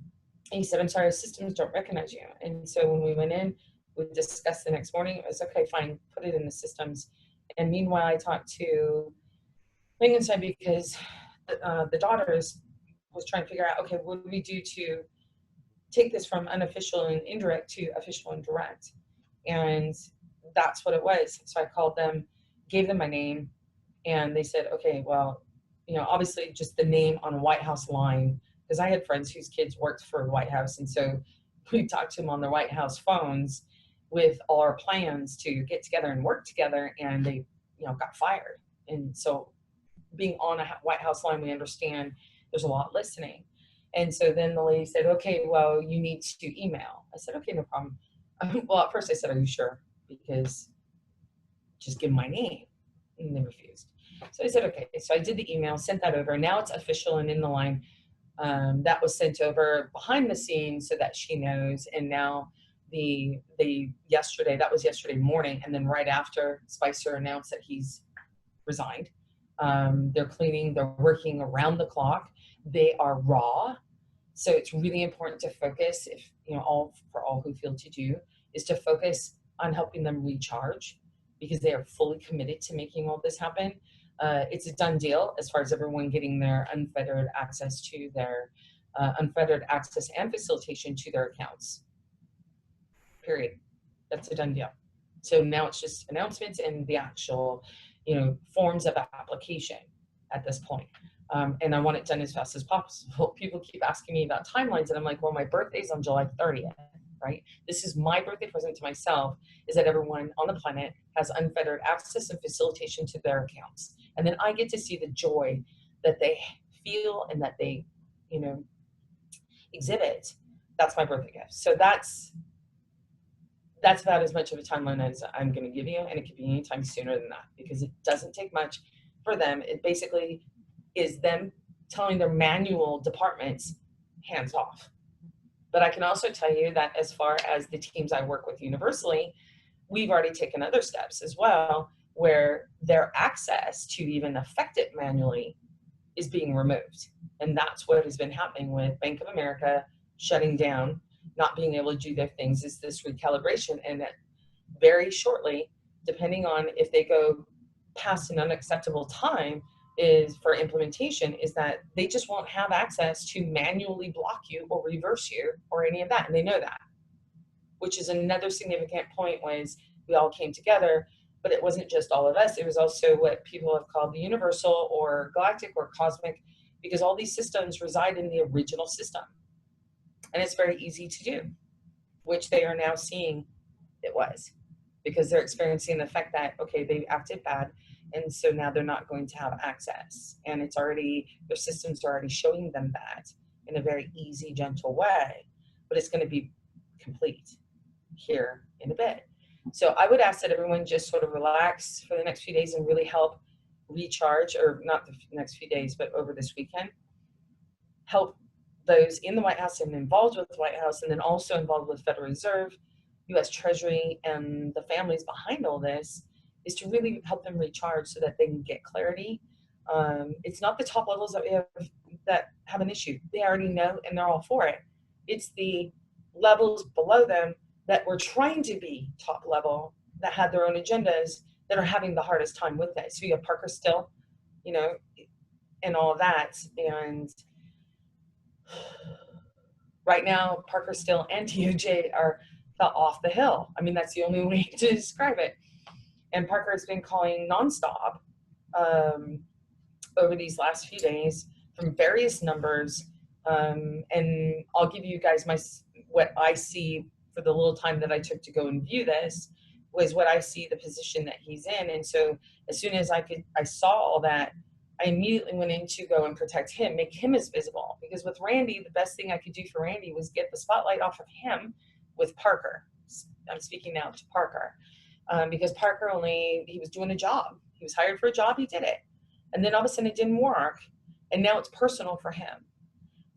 S3: he said, I'm sorry, systems don't recognize you. And so when we went in, we discussed the next morning. It was, okay, fine, put it in the systems. And meanwhile, I talked to Langenstein, because the daughters was trying to figure out, okay, what do we do to take this from unofficial and indirect to official and direct? And that's what it was. So I called them, gave them my name, and they said, okay, well, obviously just the name on a White House line, because I had friends whose kids worked for the White House. And so we talked to them on the White House phones with all our plans to get together and work together, and they, got fired. And so being on a White House line, we understand there's a lot listening. And so then the lady said, okay, well, you need to email. I said, okay, no problem. Well, at first I said, are you sure? Because just give my name. And they refused. So I said, okay. So I did the email, sent that over. Now it's official and in the line. That was sent over behind the scenes so that she knows. And now that was yesterday morning. And then right after, Spicer announced that he's resigned. They're cleaning, they're working around the clock. They are raw. So it's really important to focus, if for all who feel to do, is to focus on helping them recharge, because they are fully committed to making all this happen. It's a done deal as far as everyone getting their unfettered access to their unfettered access and facilitation to their accounts. Period. That's a done deal. So now it's just announcements and the actual, forms of application at this point. And I want it done as fast as possible. People keep asking me about timelines, and I'm like, well, my birthday's on July 30th, right? This is my birthday present to myself, is that everyone on the planet has unfettered access and facilitation to their accounts. And then I get to see the joy that they feel and that they, exhibit. That's my birthday gift. So that's about as much of a timeline as I'm going to give you, and it could be any time sooner than that, because it doesn't take much for them. It basically is them telling their manual departments, hands off. But I can also tell you that as far as the teams I work with universally, we've already taken other steps as well, where their access to even affect it manually is being removed. And that's what has been happening with Bank of America shutting down, not being able to do their things, is this recalibration. And that very shortly, depending on if they go past an unacceptable time is for implementation, is that they just won't have access to manually block you or reverse you or any of that. And they know that, which is another significant point, was we all came together, but it wasn't just all of us. It was also what people have called the universal or galactic or cosmic, because all these systems reside in the original system. And it's very easy to do, which they are now seeing it was, because they're experiencing the fact that, okay, they acted bad, and so now they're not going to have access. And it's already, their systems are already showing them that in a very easy, gentle way, but it's going to be complete here in a bit. So I would ask that everyone just sort of relax for the next few days and really help recharge, or not the next few days, but over this weekend, help those in the White House and involved with the White House, and then also involved with Federal Reserve, U.S. Treasury, and the families behind all this, is to really help them recharge so that they can get clarity. It's not the top levels that we have that have an issue. They already know and they're all for it. It's the levels below them that were trying to be top level, that had their own agendas, that are having the hardest time with it. So you have Parker Still, and all of that. And right now, Parker Still and DOJ fell off the hill. I mean, that's the only way to describe it. And Parker has been calling nonstop over these last few days from various numbers. And I'll give you guys what I see for the little time that I took to go and view this, was what I see the position that he's in. And so as soon as I saw all that, I immediately went in to go and protect him, make him as visible. Because with Randy, the best thing I could do for Randy was get the spotlight off of him with Parker. I'm speaking now to Parker. Because Parker he was doing a job. He was hired for a job, he did it. And then all of a sudden it didn't work. And now it's personal for him.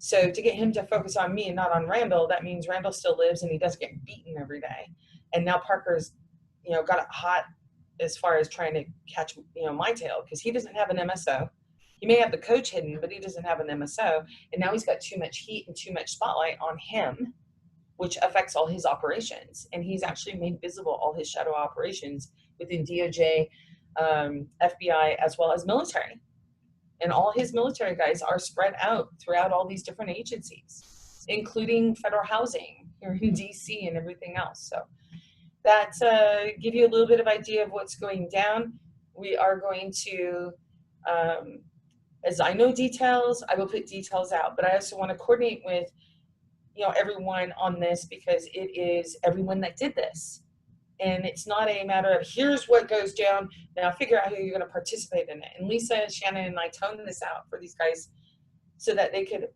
S3: So to get him to focus on me and not on Randall, that means Randall still lives and he does get beaten every day. And now Parker's, got it hot as far as trying to catch, my tail, because he doesn't have an MSO. He may have the coach hidden, but he doesn't have an MSO. And now he's got too much heat and too much spotlight on him, which affects all his operations. And he's actually made visible all his shadow operations within DOJ, FBI, as well as military. And all his military guys are spread out throughout all these different agencies, including federal housing here in DC and everything else. So that's give you a little bit of idea of what's going down. We are going to, as I know details, I will put details out, but I also want to coordinate with everyone on this, because it is everyone that did this. And it's not a matter of here's what goes down, now figure out who you're going to participate in it. And Lisa, Shannon, and I toned this out for these guys so that they could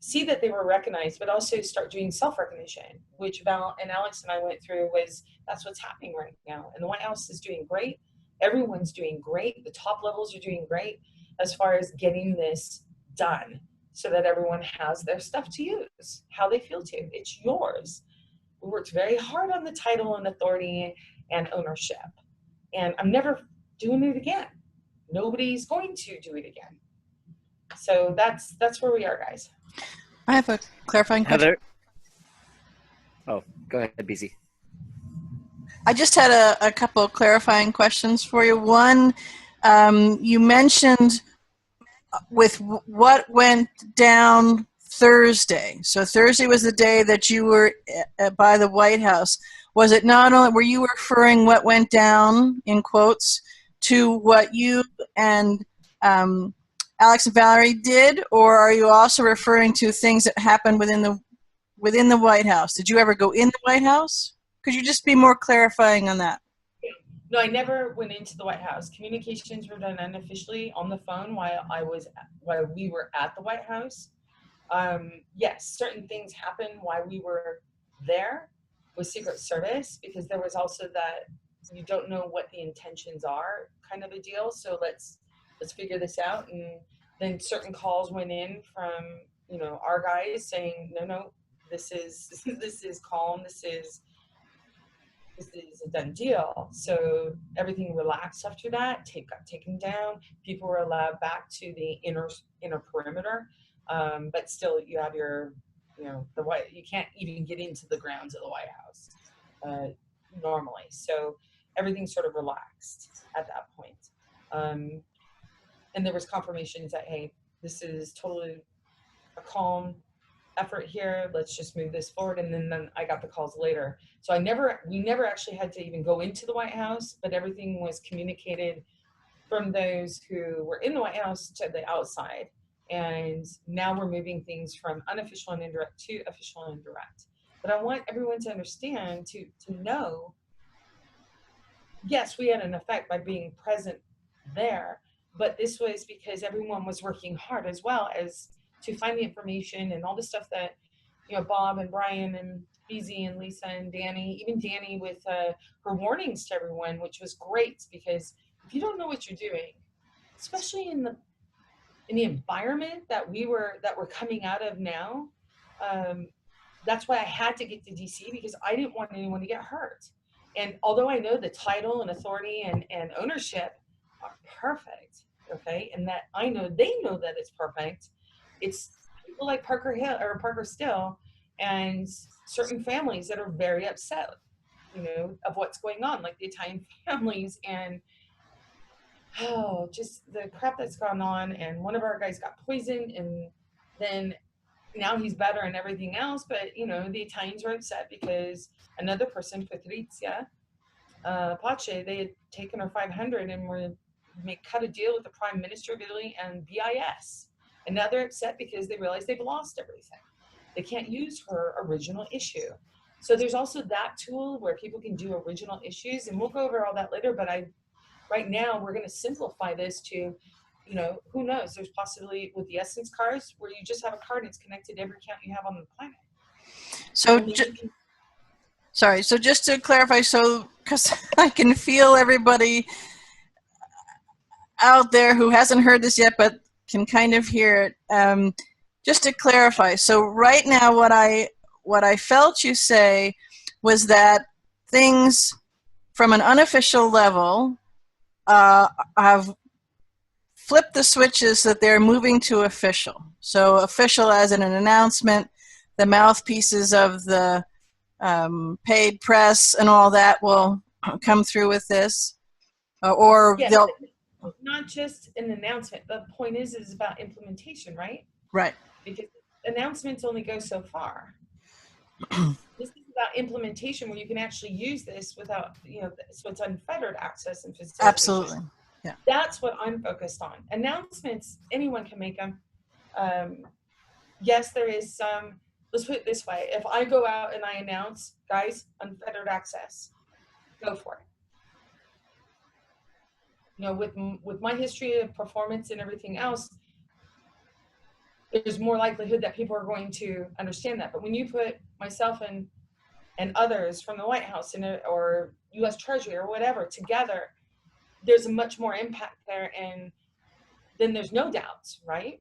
S3: see that they were recognized, but also start doing self-recognition, which Val and Alex and I went through. That's what's happening right now. And the White House is doing great. Everyone's doing great. The top levels are doing great as far as getting this done, so that everyone has their stuff to use, how they feel to. It's yours. We worked very hard on the title and authority and ownership. And I'm never doing it again. nobody's going to do it again. So that's where we are, guys.
S2: I have a clarifying question.
S1: Heather. Oh, go ahead, BZ.
S2: I just had a couple of clarifying questions for you. One, you mentioned with what went down Thursday. So Thursday was the day that you were by the White House. Was it not only, were you referring what went down, in quotes, to what you and Alex and Valerie did, or are you also referring to things that happened within the White House? Did you ever go in the White House? Could you just be more clarifying on that?
S3: No, I never went into the White House. Communications were done unofficially on the phone while we were at the White House. Yes, certain things happened while we were there with Secret Service, because there was also that you don't know what the intentions are kind of a deal. So let's figure this out. And then certain calls went in from, you know, our guys saying, no, this is calm. This is a done deal. So everything relaxed after that. Tape got taken down. People were allowed back to the inner perimeter. But still, you have your, you know, you can't even get into the grounds of the White House normally. So everything sort of relaxed at that point. And there was confirmations that, hey, this is totally a calm effort here. Let's just move this forward. And then I got the calls later. So we never actually had to even go into the White House, but everything was communicated from those who were in the White House to the outside. And now we're moving things from unofficial and indirect to official and indirect. But I want everyone to understand, to know, yes, we had an effect by being present there, but this was because everyone was working hard as well as to find the information and all the stuff that, you know, Bob and Brian and BZ and Lisa and Danny, even Danny with her warnings to everyone, which was great, because if you don't know what you're doing, especially in the environment that we're coming out of now, that's why I had to get to DC, because I didn't want anyone to get hurt. And although I know the title and authority and ownership are perfect, okay, and that I know they know that it's perfect, it's people like Parker Still and certain families that are very upset, you know, of what's going on, like the Italian families, and just the crap that's gone on. And one of our guys got poisoned, and then now he's better and everything else. But, you know, the Italians were upset because another person, Patrizia Pace, they had taken her 500 and cut a deal with the Prime Minister of Italy and BIS. And now they're upset because they realize they've lost everything. They can't use her original issue. So there's also that tool where people can do original issues, and we'll go over all that later. But right now, we're going to simplify this to, you know, who knows? There's possibly with the Essence cards where you just have a card and it's connected to every account you have on the planet.
S2: So just to clarify, so because I can feel everybody out there who hasn't heard this yet, but can kind of hear it. Just to clarify, so right now, what I felt you say was that things from an unofficial level have flipped the switches, that they're moving to official. So official as in an announcement, the mouthpieces of the paid press and all that will come through with this, or
S3: yes,
S2: they'll.
S3: Not just an announcement. The point is about implementation, right?
S2: Right.
S3: Because announcements only go so far. This is about implementation, where you can actually use this without, you know, so it's unfettered access and facilitation.
S2: Absolutely. Yeah.
S3: That's what I'm focused on. Announcements, anyone can make them. Yes, there is some, let's put it this way. If I go out and I announce, guys, unfettered access, go for it. You know, with my history of performance and everything else, there's more likelihood that people are going to understand that. But when you put myself and others from the White House or U.S. Treasury or whatever together, there's a much more impact there, and then there's no doubts, right?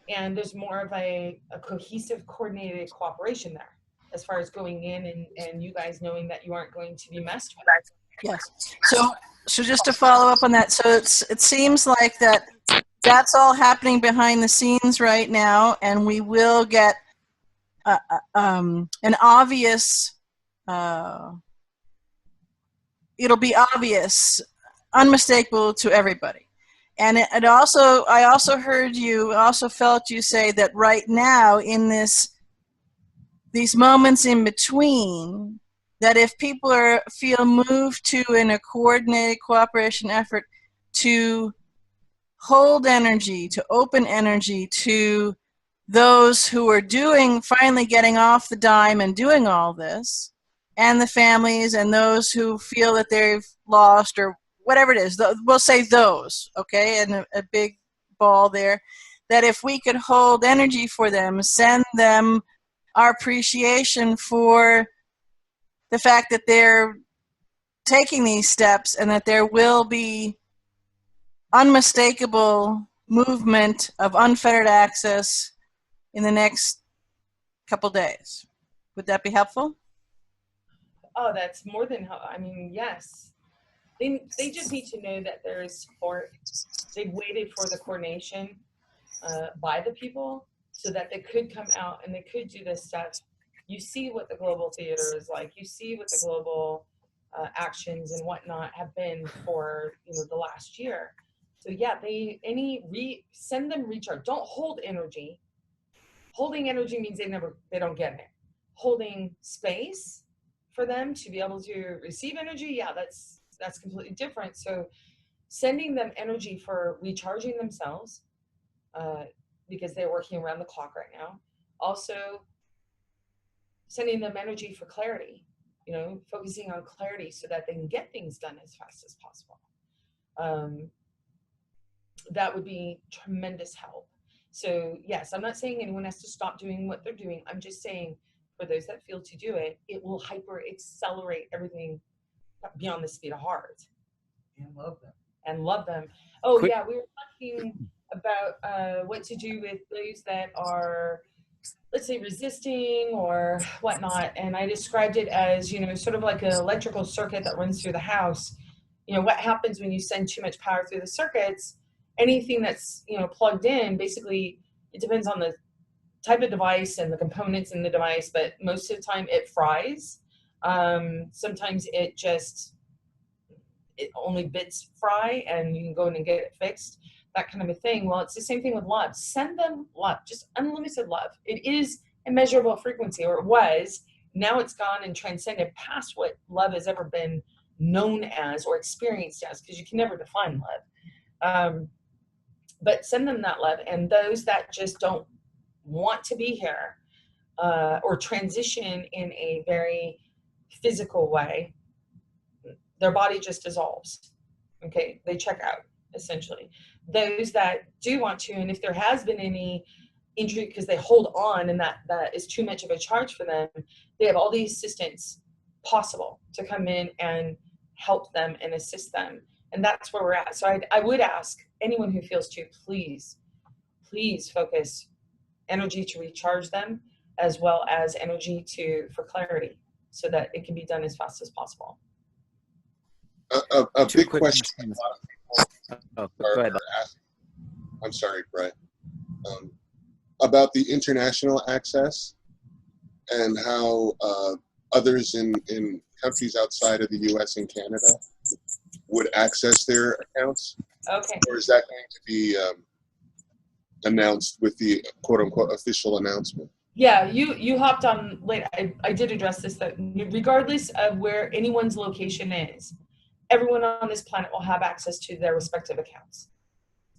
S3: And there's more of a cohesive, coordinated cooperation there, as far as going in and you guys knowing that you aren't going to be messed with.
S2: Yes. So just to follow up on that, so it seems like that's all happening behind the scenes right now, and we will get an obvious. It'll be obvious, unmistakable to everybody. And it also, I also heard you, also felt you say that right now in these moments in between, that if people feel moved to in a coordinated cooperation effort to hold energy, to open energy to those who are finally getting off the dime and doing all this, and the families and those who feel that they've lost or whatever it is, we'll say those, okay, and a big ball there, that if we could hold energy for them, send them our appreciation for the fact that they're taking these steps and that there will be unmistakable movement of unfettered access in the next couple days. Would that be helpful?
S3: Oh, that's more than helpful. I mean, yes. They just need to know that there is support. They've waited for the coordination by the people so that they could come out and they could do this stuff. You see what the global theater is like. You see what the global actions and whatnot have been for the last year. So yeah, send them recharge. Don't hold energy. Holding energy means they don't get it. Holding space for them to be able to receive energy, yeah, that's completely different. So sending them energy for recharging themselves, because they're working around the clock right now. Also sending them energy for clarity, focusing on clarity so that they can get things done as fast as possible. That would be tremendous help. So yes, I'm not saying anyone has to stop doing what they're doing. I'm just saying for those that feel to do it, it will hyper accelerate everything beyond the speed of heart. And love them. Oh yeah, we were talking about what to do with those that are, let's say, resisting or whatnot. And I described it as, sort of like an electrical circuit that runs through the house. What happens when you send too much power through the circuits? Anything that's, plugged in, basically, it depends on the type of device and the components in the device, but most of the time it fries. Sometimes it only bits fry and you can go in and get it fixed, that kind of a thing. Well, it's the same thing with love. Send them love, just unlimited love. It is a measurable frequency, or it was. Now it's gone and transcended past what love has ever been known as or experienced as, because you can never define love. But send them that love. And those that just don't want to be here or transition in a very physical way, their body just dissolves. Okay, they check out, essentially. Those that do want to, and if there has been any injury because they hold on and that is too much of a charge for them, they have all the assistance possible to come in and help them and assist them. And that's where we're at. So I would ask anyone who feels to, please focus energy to recharge them, as well as energy for clarity, so that it can be done as fast as possible.
S6: A big question
S1: Go ahead.
S6: asking, I'm sorry, Brett, about the international access and how others in countries outside of the U.S. and Canada would access their accounts.
S3: Okay.
S6: Or is that going to be announced with the quote-unquote official announcement?
S3: Yeah, you hopped on late. I did address this, that regardless of where anyone's location is, everyone on this planet will have access to their respective accounts.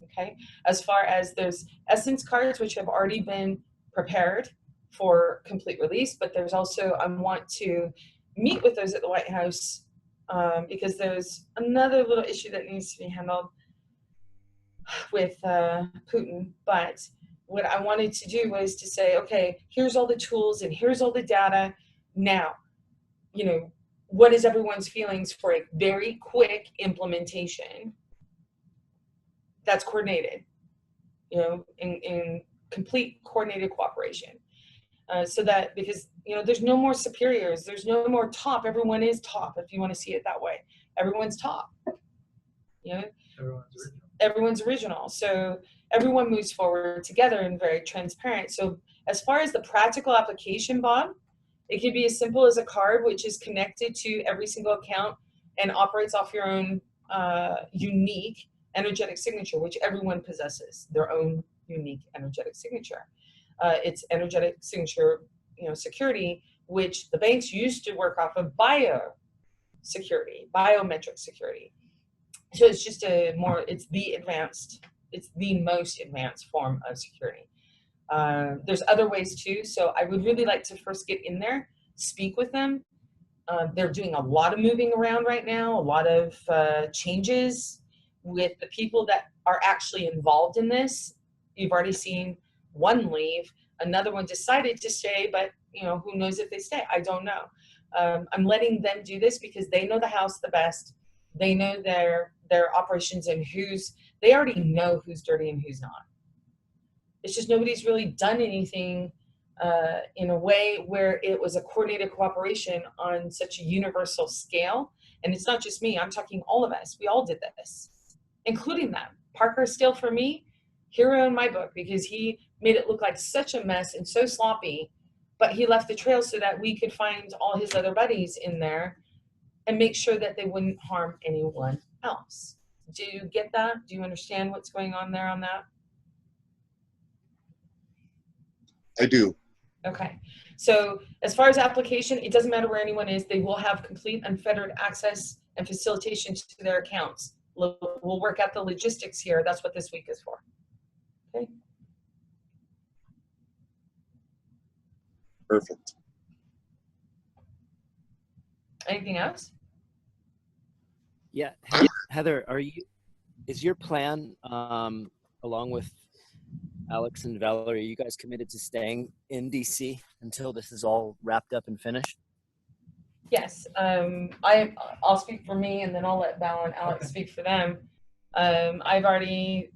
S3: Okay? As far as those Essence cards, which have already been prepared for complete release, but there's also, I want to meet with those at the White House because there's another little issue that needs to be handled with Putin. But what I wanted to do was to say, okay, here's all the tools and here's all the data. Now, what is everyone's feelings for a very quick implementation that's coordinated, in complete coordinated cooperation. So that, because, you know, there's no more superiors, there's no more top, everyone is top, if you want to see it that way. Everyone's top, you know, everyone's original. So everyone moves forward together and very transparent. So as far as the practical application, Bob, it could be as simple as a card which is connected to every single account and operates off your own unique energetic signature, which everyone possesses their own unique energetic signature. It's energetic signature, you know, security, which the banks used to work off of security, biometric security. So it's just it's the most advanced form of security. There's other ways too. So I would really like to first get in there, speak with them. They're doing a lot of moving around right now, a lot of changes with the people that are actually involved in this. You've already seen one leave, another one decided to stay, but you know, who knows if they stay? I don't know. I'm letting them do this because they know the house the best. They know their operations and they already know who's dirty and who's not. It's just nobody's really done anything in a way where it was a coordinated cooperation on such a universal scale. And it's not just me, I'm talking all of us. We all did this, including them. Parker still, for me, hero in my book, because he made it look like such a mess and so sloppy, but he left the trail so that we could find all his other buddies in there and make sure that they wouldn't harm anyone else. Do you get that? Do you understand what's going on there on that?
S6: I do.
S3: Okay. So as far as application, it doesn't matter where anyone is. They will have complete unfettered access and facilitation to their accounts. We'll work out the logistics here. That's what this week is for. Okay.
S6: Perfect.
S3: Anything else?
S1: Yeah, Heather, is your plan, along with Alex and Valerie, are you guys committed to staying in DC until this is all wrapped up and finished?
S3: Yes. I'll speak for me, and then I'll let Val and Alex speak for them. Every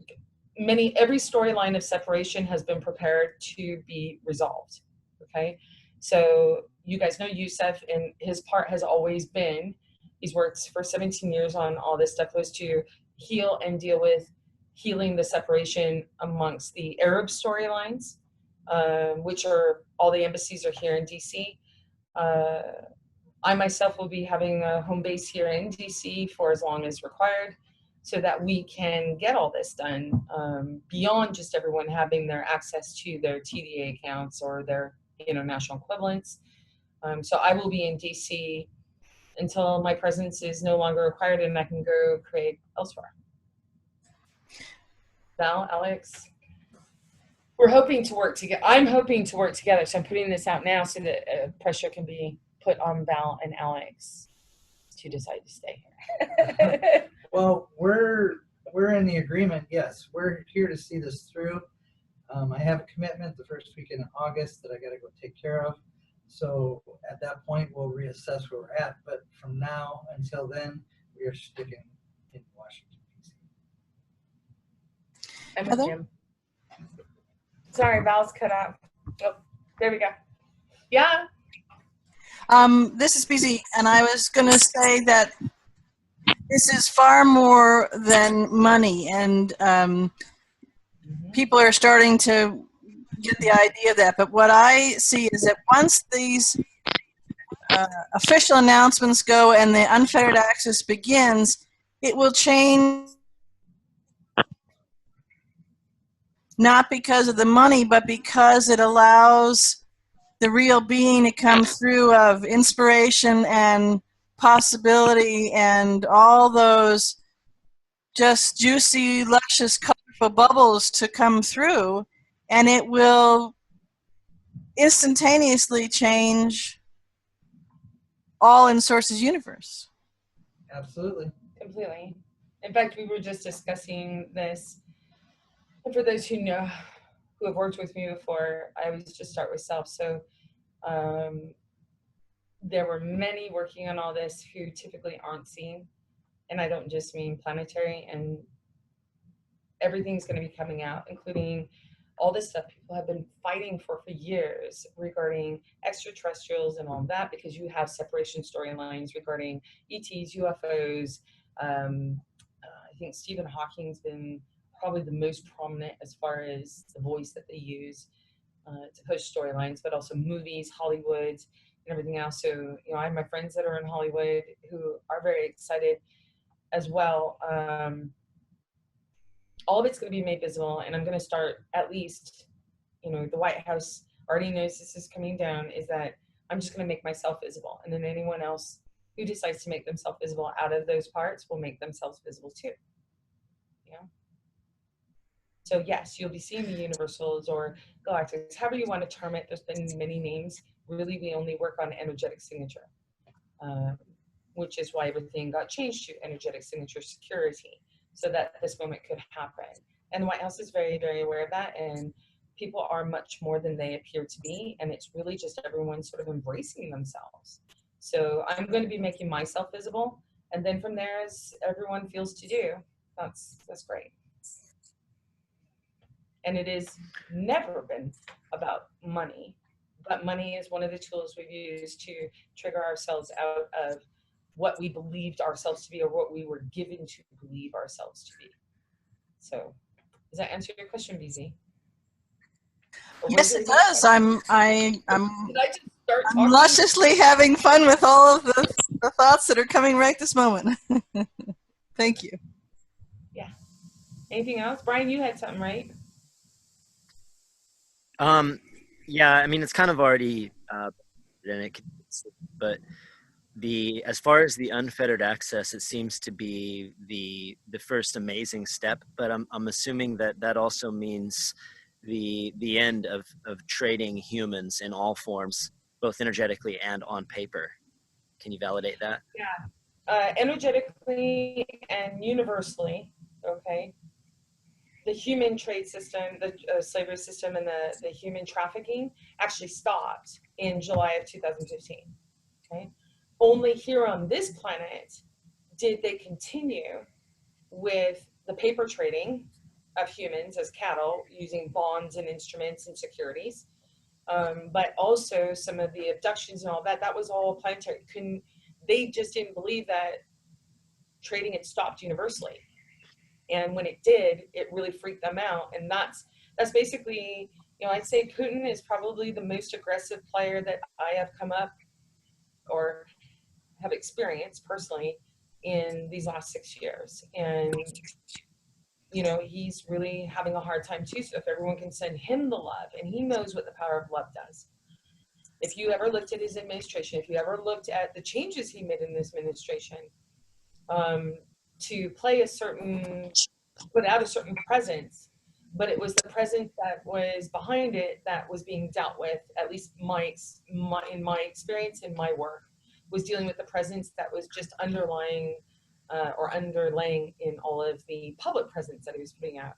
S3: storyline of separation has been prepared to be resolved. Okay. So you guys know Yusef, and his part has always been, he's worked for 17 years on all this stuff, was to heal and deal with healing the separation amongst the Arab storylines, which are all the embassies are here in DC. I myself will be having a home base here in DC for as long as required, so that we can get all this done beyond just everyone having their access to their TDA accounts or their international equivalents. So I will be in DC until my presence is no longer required and I can go create elsewhere. Val, Alex, we're hoping to work together. I'm hoping to work together. So I'm putting this out now so that pressure can be put on Val and Alex to decide to stay here.
S4: Well, we're in the agreement. Yes, we're here to see this through. I have a commitment the first weekend in August that I got to go take care of. So at that point, we'll reassess where we're at. But from now until then, we are sticking in Washington, D.C.
S3: I'm with him. Sorry, Val's cut off. Oh, there we go. Yeah.
S2: This is BZ, and I was going to say that this is far more than money, and people are starting to get the idea of that. But what I see is that once these official announcements go and the unfettered access begins, it will change, not because of the money, but because it allows the real being to come through of inspiration and possibility and all those just juicy, luscious, colorful bubbles to come through, and it will instantaneously change all in Source's universe.
S4: Absolutely.
S3: Completely. In fact, we were just discussing this. And for those who know, who have worked with me before, I always just start with self. So there were many working on all this who typically aren't seen. And I don't just mean planetary, and everything's going to be coming out, including all this stuff people have been fighting for years regarding extraterrestrials and all that, because you have separation storylines regarding ETs, UFOs. I think Stephen Hawking's been probably the most prominent as far as the voice that they use to push storylines, but also movies, Hollywood, and everything else. So, you know, I have my friends that are in Hollywood who are very excited as well. All of it's going to be made visible, and I'm going to start, at least, you know, the White House already knows this is coming down, is that I'm just going to make myself visible, and then anyone else who decides to make themselves visible out of those parts will make themselves visible too. You know? So yes, you'll be seeing the universals or galactics, however you want to term it. There's been many names. Really, we only work on energetic signature, which is why everything got changed to energetic signature security, so that this moment could happen. And the White House is very, very aware of that, and people are much more than they appear to be, and it's really just everyone sort of embracing themselves. So I'm going to be making myself visible, and then from there, as everyone feels to do, that's great. And it has never been about money, but money is one of the tools we've used to trigger ourselves out of what we believed ourselves to be, or what we were given to believe ourselves to be. So does that answer your question, BZ?
S2: Yes, it does. I'm
S3: Did I just start talking?
S2: lusciously having fun with all of the thoughts that are coming right this moment. Thank you.
S3: Yeah. Anything else? Brian, you had something, right?
S1: Yeah, I mean, it's kind of already but as far as the unfettered access, it seems to be the first amazing step, but I'm assuming that also means the end of trading humans in all forms, both energetically and on paper. Can you validate that?
S3: Yeah, energetically and universally, okay? The human trade system, the slavery system, and the human trafficking actually stopped in July of 2015, okay? Only here on this planet did they continue with the paper trading of humans as cattle using bonds and instruments and securities. But also some of the abductions and all that, that was all planetary. They just didn't believe that trading had stopped universally. And when it did, it really freaked them out. And that's basically, you know, I'd say Putin is probably the most aggressive player that I have come up or have experienced personally in these last 6 years. And, you know, he's really having a hard time too. So if everyone can send him the love, and he knows what the power of love does. If you ever looked at his administration, if you ever looked at the changes he made in this administration, to put out a certain presence, but it was the presence that was behind it that was being dealt with, at least in my experience in my work, was dealing with the presence that was just underlying or underlaying in all of the public presence that he was putting out.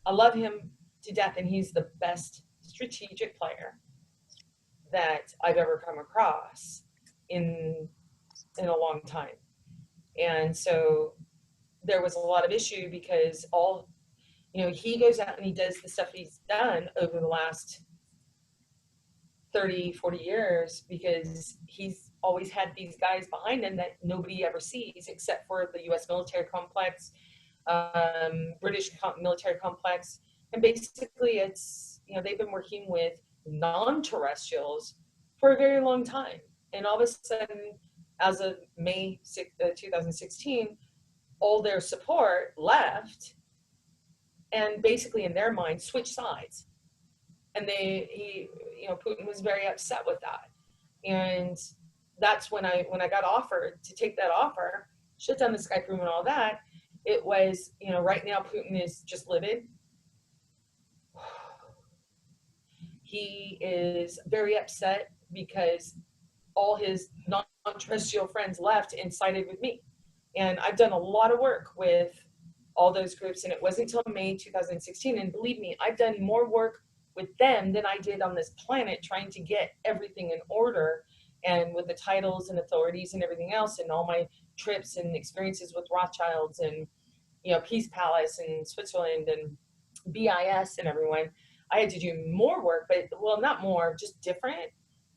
S3: I love him to death, and he's the best strategic player that I've ever come across in a long time. And so there was a lot of issue because he goes out and he does the stuff he's done over the last 30, 40 years because he's always had these guys behind him that nobody ever sees except for the U.S. military complex, British military complex. And basically it's, they've been working with non-terrestrials for a very long time. And all of a sudden, as of May 2016, all their support left and basically in their mind switched sides. And Putin was very upset with that. And that's when I got offered to take that offer, shut down the Skype room and all that. It was, right now Putin is just livid. He is very upset because all his non-terrestrial friends left and sided with me. And I've done a lot of work with all those groups, and it wasn't until May 2016. And believe me, I've done more work with them than I did on this planet trying to get everything in order, and with the titles and authorities and everything else, and all my trips and experiences with Rothschilds and Peace Palace and Switzerland and BIS and everyone, I had to do more work, but well, not more, just different.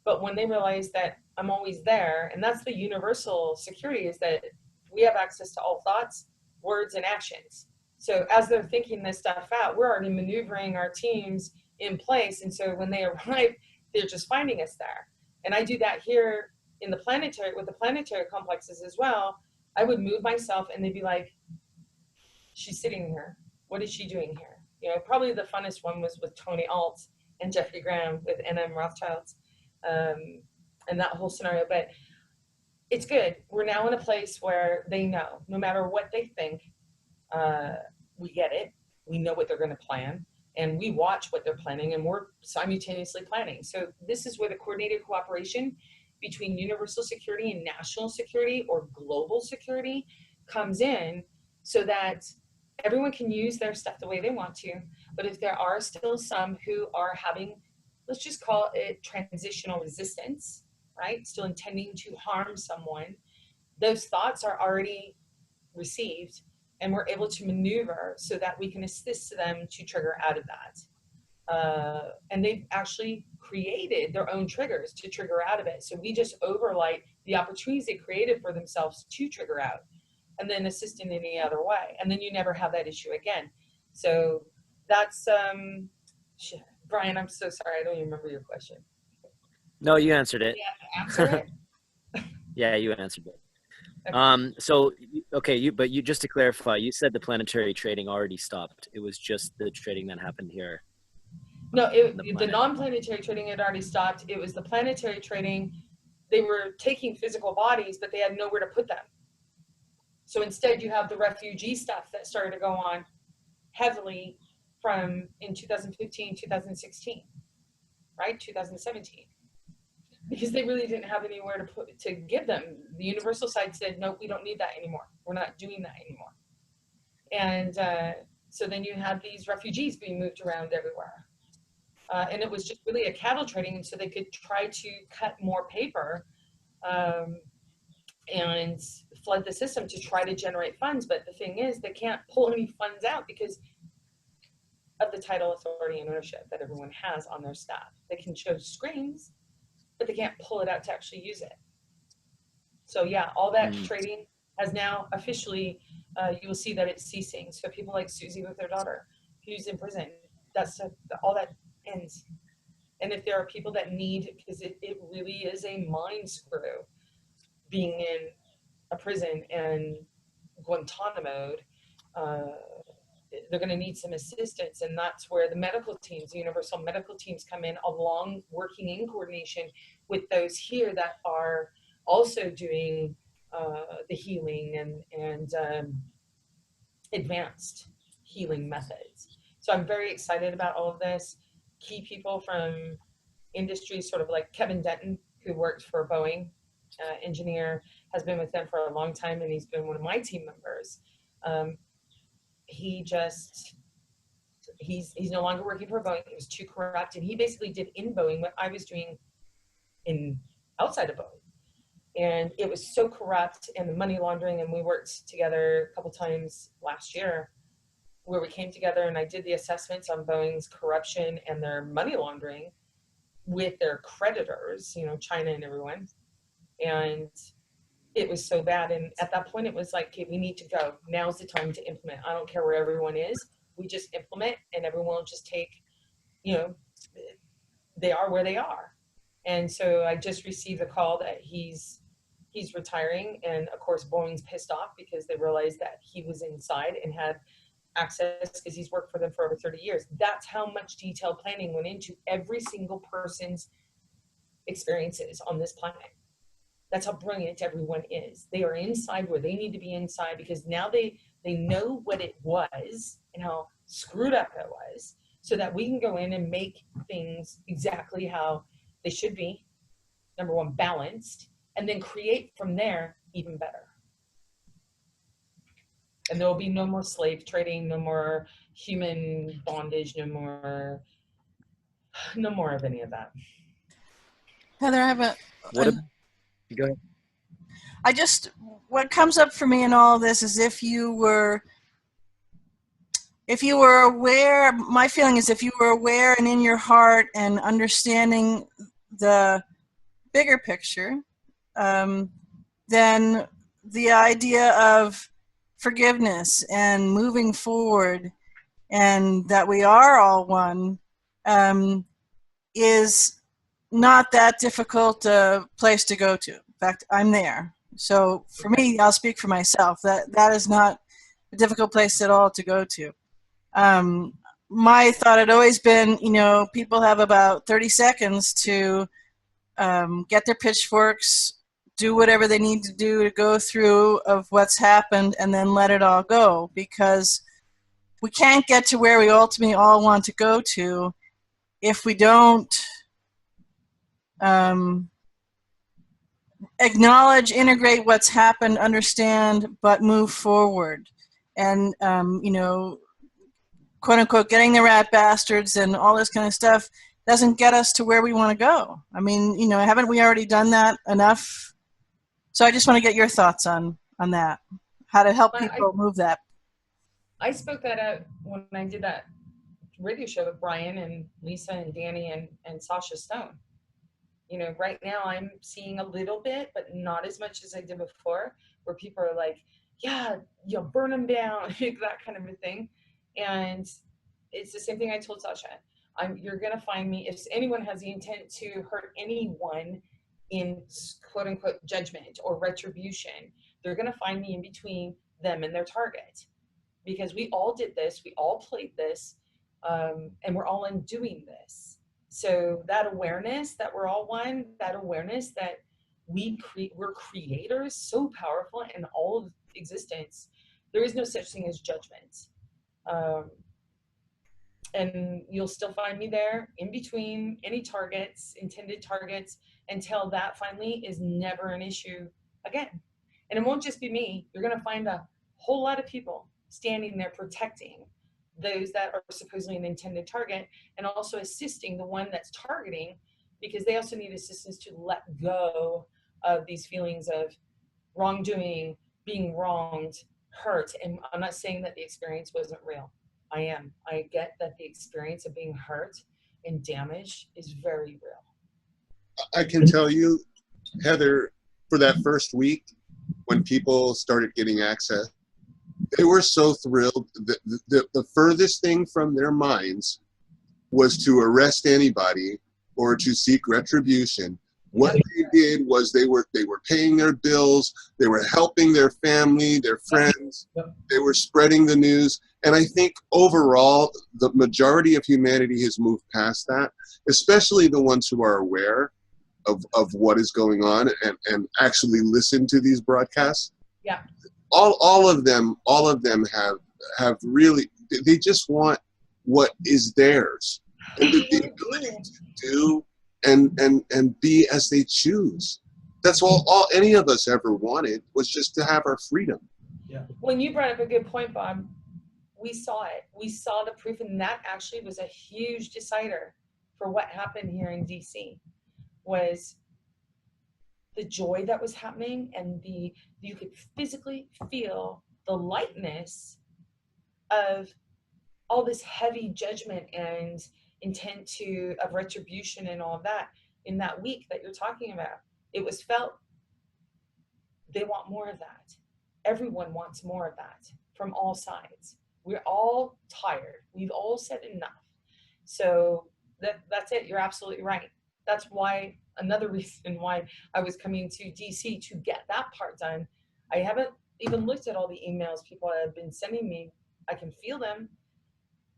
S3: But when they realized that I'm always there, and that's the universal security, is that we have access to all thoughts, words, and actions. So as they're thinking this stuff out, we're already maneuvering our teams in place. And so when they arrive, they're just finding us there. And I do that here in the planetary, with the planetary complexes as well. I would move myself and they'd be like, she's sitting here. What is she doing here? You know, probably the funnest one was with Tony Alt and Jeffrey Graham with NM Rothschilds, and that whole scenario. But it's good. We're now in a place where they know, no matter what they think, we get it. We know what they're going to plan, and we watch what they're planning, and we're simultaneously planning. So this is where the coordinated cooperation between universal security and national security or global security comes in, so that everyone can use their stuff the way they want to. But if there are still some who are having, let's just call it transitional resistance, right? Still intending to harm someone, those thoughts are already received, and we're able to maneuver so that we can assist them to trigger out of that. And they've actually created their own triggers to trigger out of it. So we just overlight the opportunities they created for themselves to trigger out, and then assist in any other way. And then you never have that issue again. So that's, Brian, I'm so sorry. I don't even remember your question.
S1: No, you answered it.
S3: Yeah, answer it.
S1: Yeah, you answered it.
S3: Okay.
S1: So, okay, but just to clarify, you said the planetary trading already stopped. It was just the trading that happened here.
S3: No, the non-planetary trading had already stopped. It was the planetary trading. They were taking physical bodies, but they had nowhere to put them. So instead, you have the refugee stuff that started to go on heavily from in 2015, 2016, right? 2017. Because they really didn't have anywhere to give them. The universal side said, no, we don't need that anymore. We're not doing that anymore. And so then you had these refugees being moved around everywhere. And it was just really a cattle trading, so they could try to cut more paper and flood the system to try to generate funds. But the thing is, they can't pull any funds out because of the title, authority, and ownership that everyone has on their staff. They can show screens, but they can't pull it out to actually use it. So yeah, all that trading has now officially, you will see that it's ceasing. So people like Susie with their daughter, who's in prison, all that ends. And if there are people that need, because it really is a mind screw being in a prison and Guantanamo, they're going to need some assistance. And that's where the medical teams, the universal medical teams come in, along working in coordination with those here that are also doing the healing and advanced healing methods. So I'm very excited about all of this. Key people from industry, sort of like Kevin Denton, who worked for Boeing, engineer, has been with them for a long time, and he's been one of my team members. He's no longer working for Boeing. It was too corrupt, and he basically did in Boeing what I was doing outside of Boeing. And it was so corrupt, and the money laundering, and we worked together a couple times last year where we came together, and I did the assessments on Boeing's corruption and their money laundering with their creditors, China and everyone. And it was so bad. And at that point, it was like, okay, we need to go. Now's the time to implement. I don't care where everyone is. We just implement, and everyone will just take, they are where they are. And so I just received a call that he's retiring. And of course, Boeing's pissed off because they realized that he was inside and had access because he's worked for them for over 30 years. That's how much detailed planning went into every single person's experiences on this planet. That's how brilliant everyone is. They are inside where they need to be inside, because now they know what it was and how screwed up it was, so that we can go in and make things exactly how they should be. Number one, balanced, and then create from there even better. And there will be no more slave trading, no more human bondage, no more of any of that.
S2: Heather, I have
S1: Go ahead.
S2: what comes up for me in all of this is if you were if you were aware, my feeling is if you were aware and in your heart and understanding the bigger picture, then the idea of forgiveness and moving forward and that we are all one is not that difficult a place to go to. In fact, I'm there. So for me, I'll speak for myself, that is not a difficult place at all to go to. My thought had always been, you know, people have about 30 seconds to get their pitchforks, do whatever they need to do to go through of what's happened, and then let it all go, because we can't get to where we ultimately all want to go to if we don't acknowledge, integrate what's happened, understand, but move forward. And, you know, quote unquote, getting the rat bastards and all this kind of stuff doesn't get us to where we want to go. I mean, you know, haven't we already done that enough? So I just want to get your thoughts on that, how to help people move that.
S3: I spoke that out when I did that radio show with Brian and Lisa and Danny and Sasha Stone. You know, right now I'm seeing a little bit, but not as much as I did before, where people are like, yeah, you know, burn them down, that kind of a thing. And it's the same thing I told Sasha. You're going to find me, if anyone has the intent to hurt anyone in quote unquote judgment or retribution, they're going to find me in between them and their target. Because we all did this, we all played this, and we're all undoing this. So that awareness that we're all one, that awareness that we're creators, so powerful in all of existence. There is no such thing as judgment. And you'll still find me there in between any targets, intended targets, until that finally is never an issue again. And it won't just be me. You're going to find a whole lot of people standing there protecting those that are supposedly an intended target, and also assisting the one that's targeting, because they also need assistance to let go of these feelings of wrongdoing, being wronged, hurt. And I'm not saying that the experience wasn't real. I get that the experience of being hurt and damaged is very real.
S6: I can tell you, Heather, for that first week, when people started getting access, they were so thrilled. The furthest thing from their minds was to arrest anybody or to seek retribution. What they did was they were paying their bills, they were helping their family, their friends, they were spreading the news. And I think overall, the majority of humanity has moved past that, especially the ones who are aware of what is going on and actually listen to these broadcasts.
S3: Yeah.
S6: All of them have really, they just want what is theirs, and the ability to do and be as they choose. That's all any of us ever wanted, was just to have our freedom.
S3: Yeah. When you brought up a good point, Bob, we saw it. We saw the proof, and that actually was a huge decider for what happened here in DC. Was the joy that was happening, and you could physically feel the lightness of all this heavy judgment and intent of retribution and all of that in that week that you're talking about. It was felt. They want more of that. Everyone wants more of that from all sides. We're all tired. We've all said enough. So that's it. You're absolutely right. That's why, another reason why I was coming to DC, to get that part done. I haven't even looked at all the emails people have been sending me. I can feel them,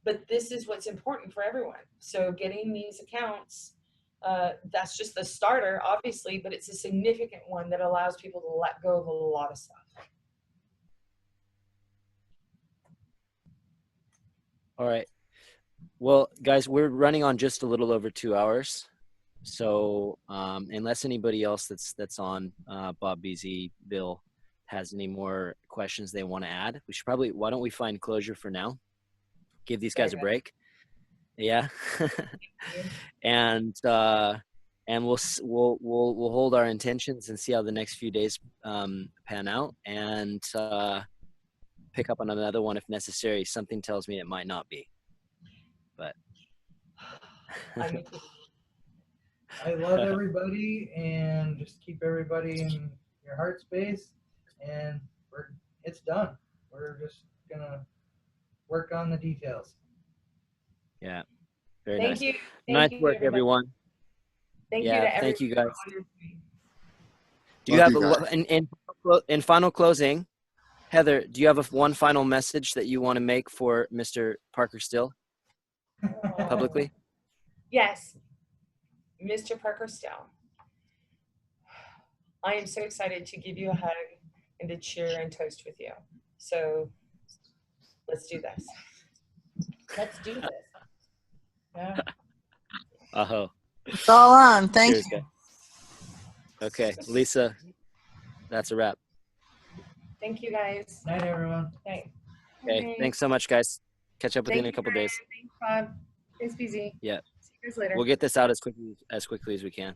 S3: but this is what's important for everyone. So getting these accounts, that's just the starter, obviously, but it's a significant one that allows people to let go of a lot of stuff.
S1: All right. Well, guys, we're running on just a little over 2 hours. So unless anybody else that's on, Bob, BZ, Bill, has any more questions they want to add, we should probably, why don't we find closure for now? Give these guys a break. Yeah. And we'll hold our intentions and see how the next few days pan out, and pick up on another one if necessary. Something tells me it might not be. But
S3: I'm-
S4: I love everybody, and just keep everybody in your heart space, and it's done. We're just gonna work on the details.
S1: yeah, very
S3: Thank
S1: nice.
S3: you.
S1: Nice
S3: Thank you,
S1: work,
S3: everybody.
S1: everyone.
S3: Thank
S1: Yeah,
S3: you to
S1: thank
S3: everybody.
S1: you, guys.
S3: for honoring me.
S1: Do you
S6: Love
S1: have
S6: you guys.
S1: in final closing, Heather? Do you have one final message that you want to make for Mr. Parker Still publicly?
S3: Yes, Mr. Parker Still. I am so excited to give you a hug and to cheer and toast with you. So let's do this.
S5: Let's do this. Yeah.
S1: Oh,
S2: It's all on. Thank
S1: cheers,
S2: you.
S1: guys. Okay, Lisa, that's a wrap.
S3: Thank you, guys.
S4: Night, everyone.
S3: Night.
S1: Okay,
S3: Night.
S1: thanks so much, guys. Catch up with you in a
S3: Thank
S1: couple
S3: you,
S1: days.
S3: Thanks, Bob. Thanks, BZ.
S1: Yeah.
S3: See you guys later.
S1: We'll get this out as quickly as we can.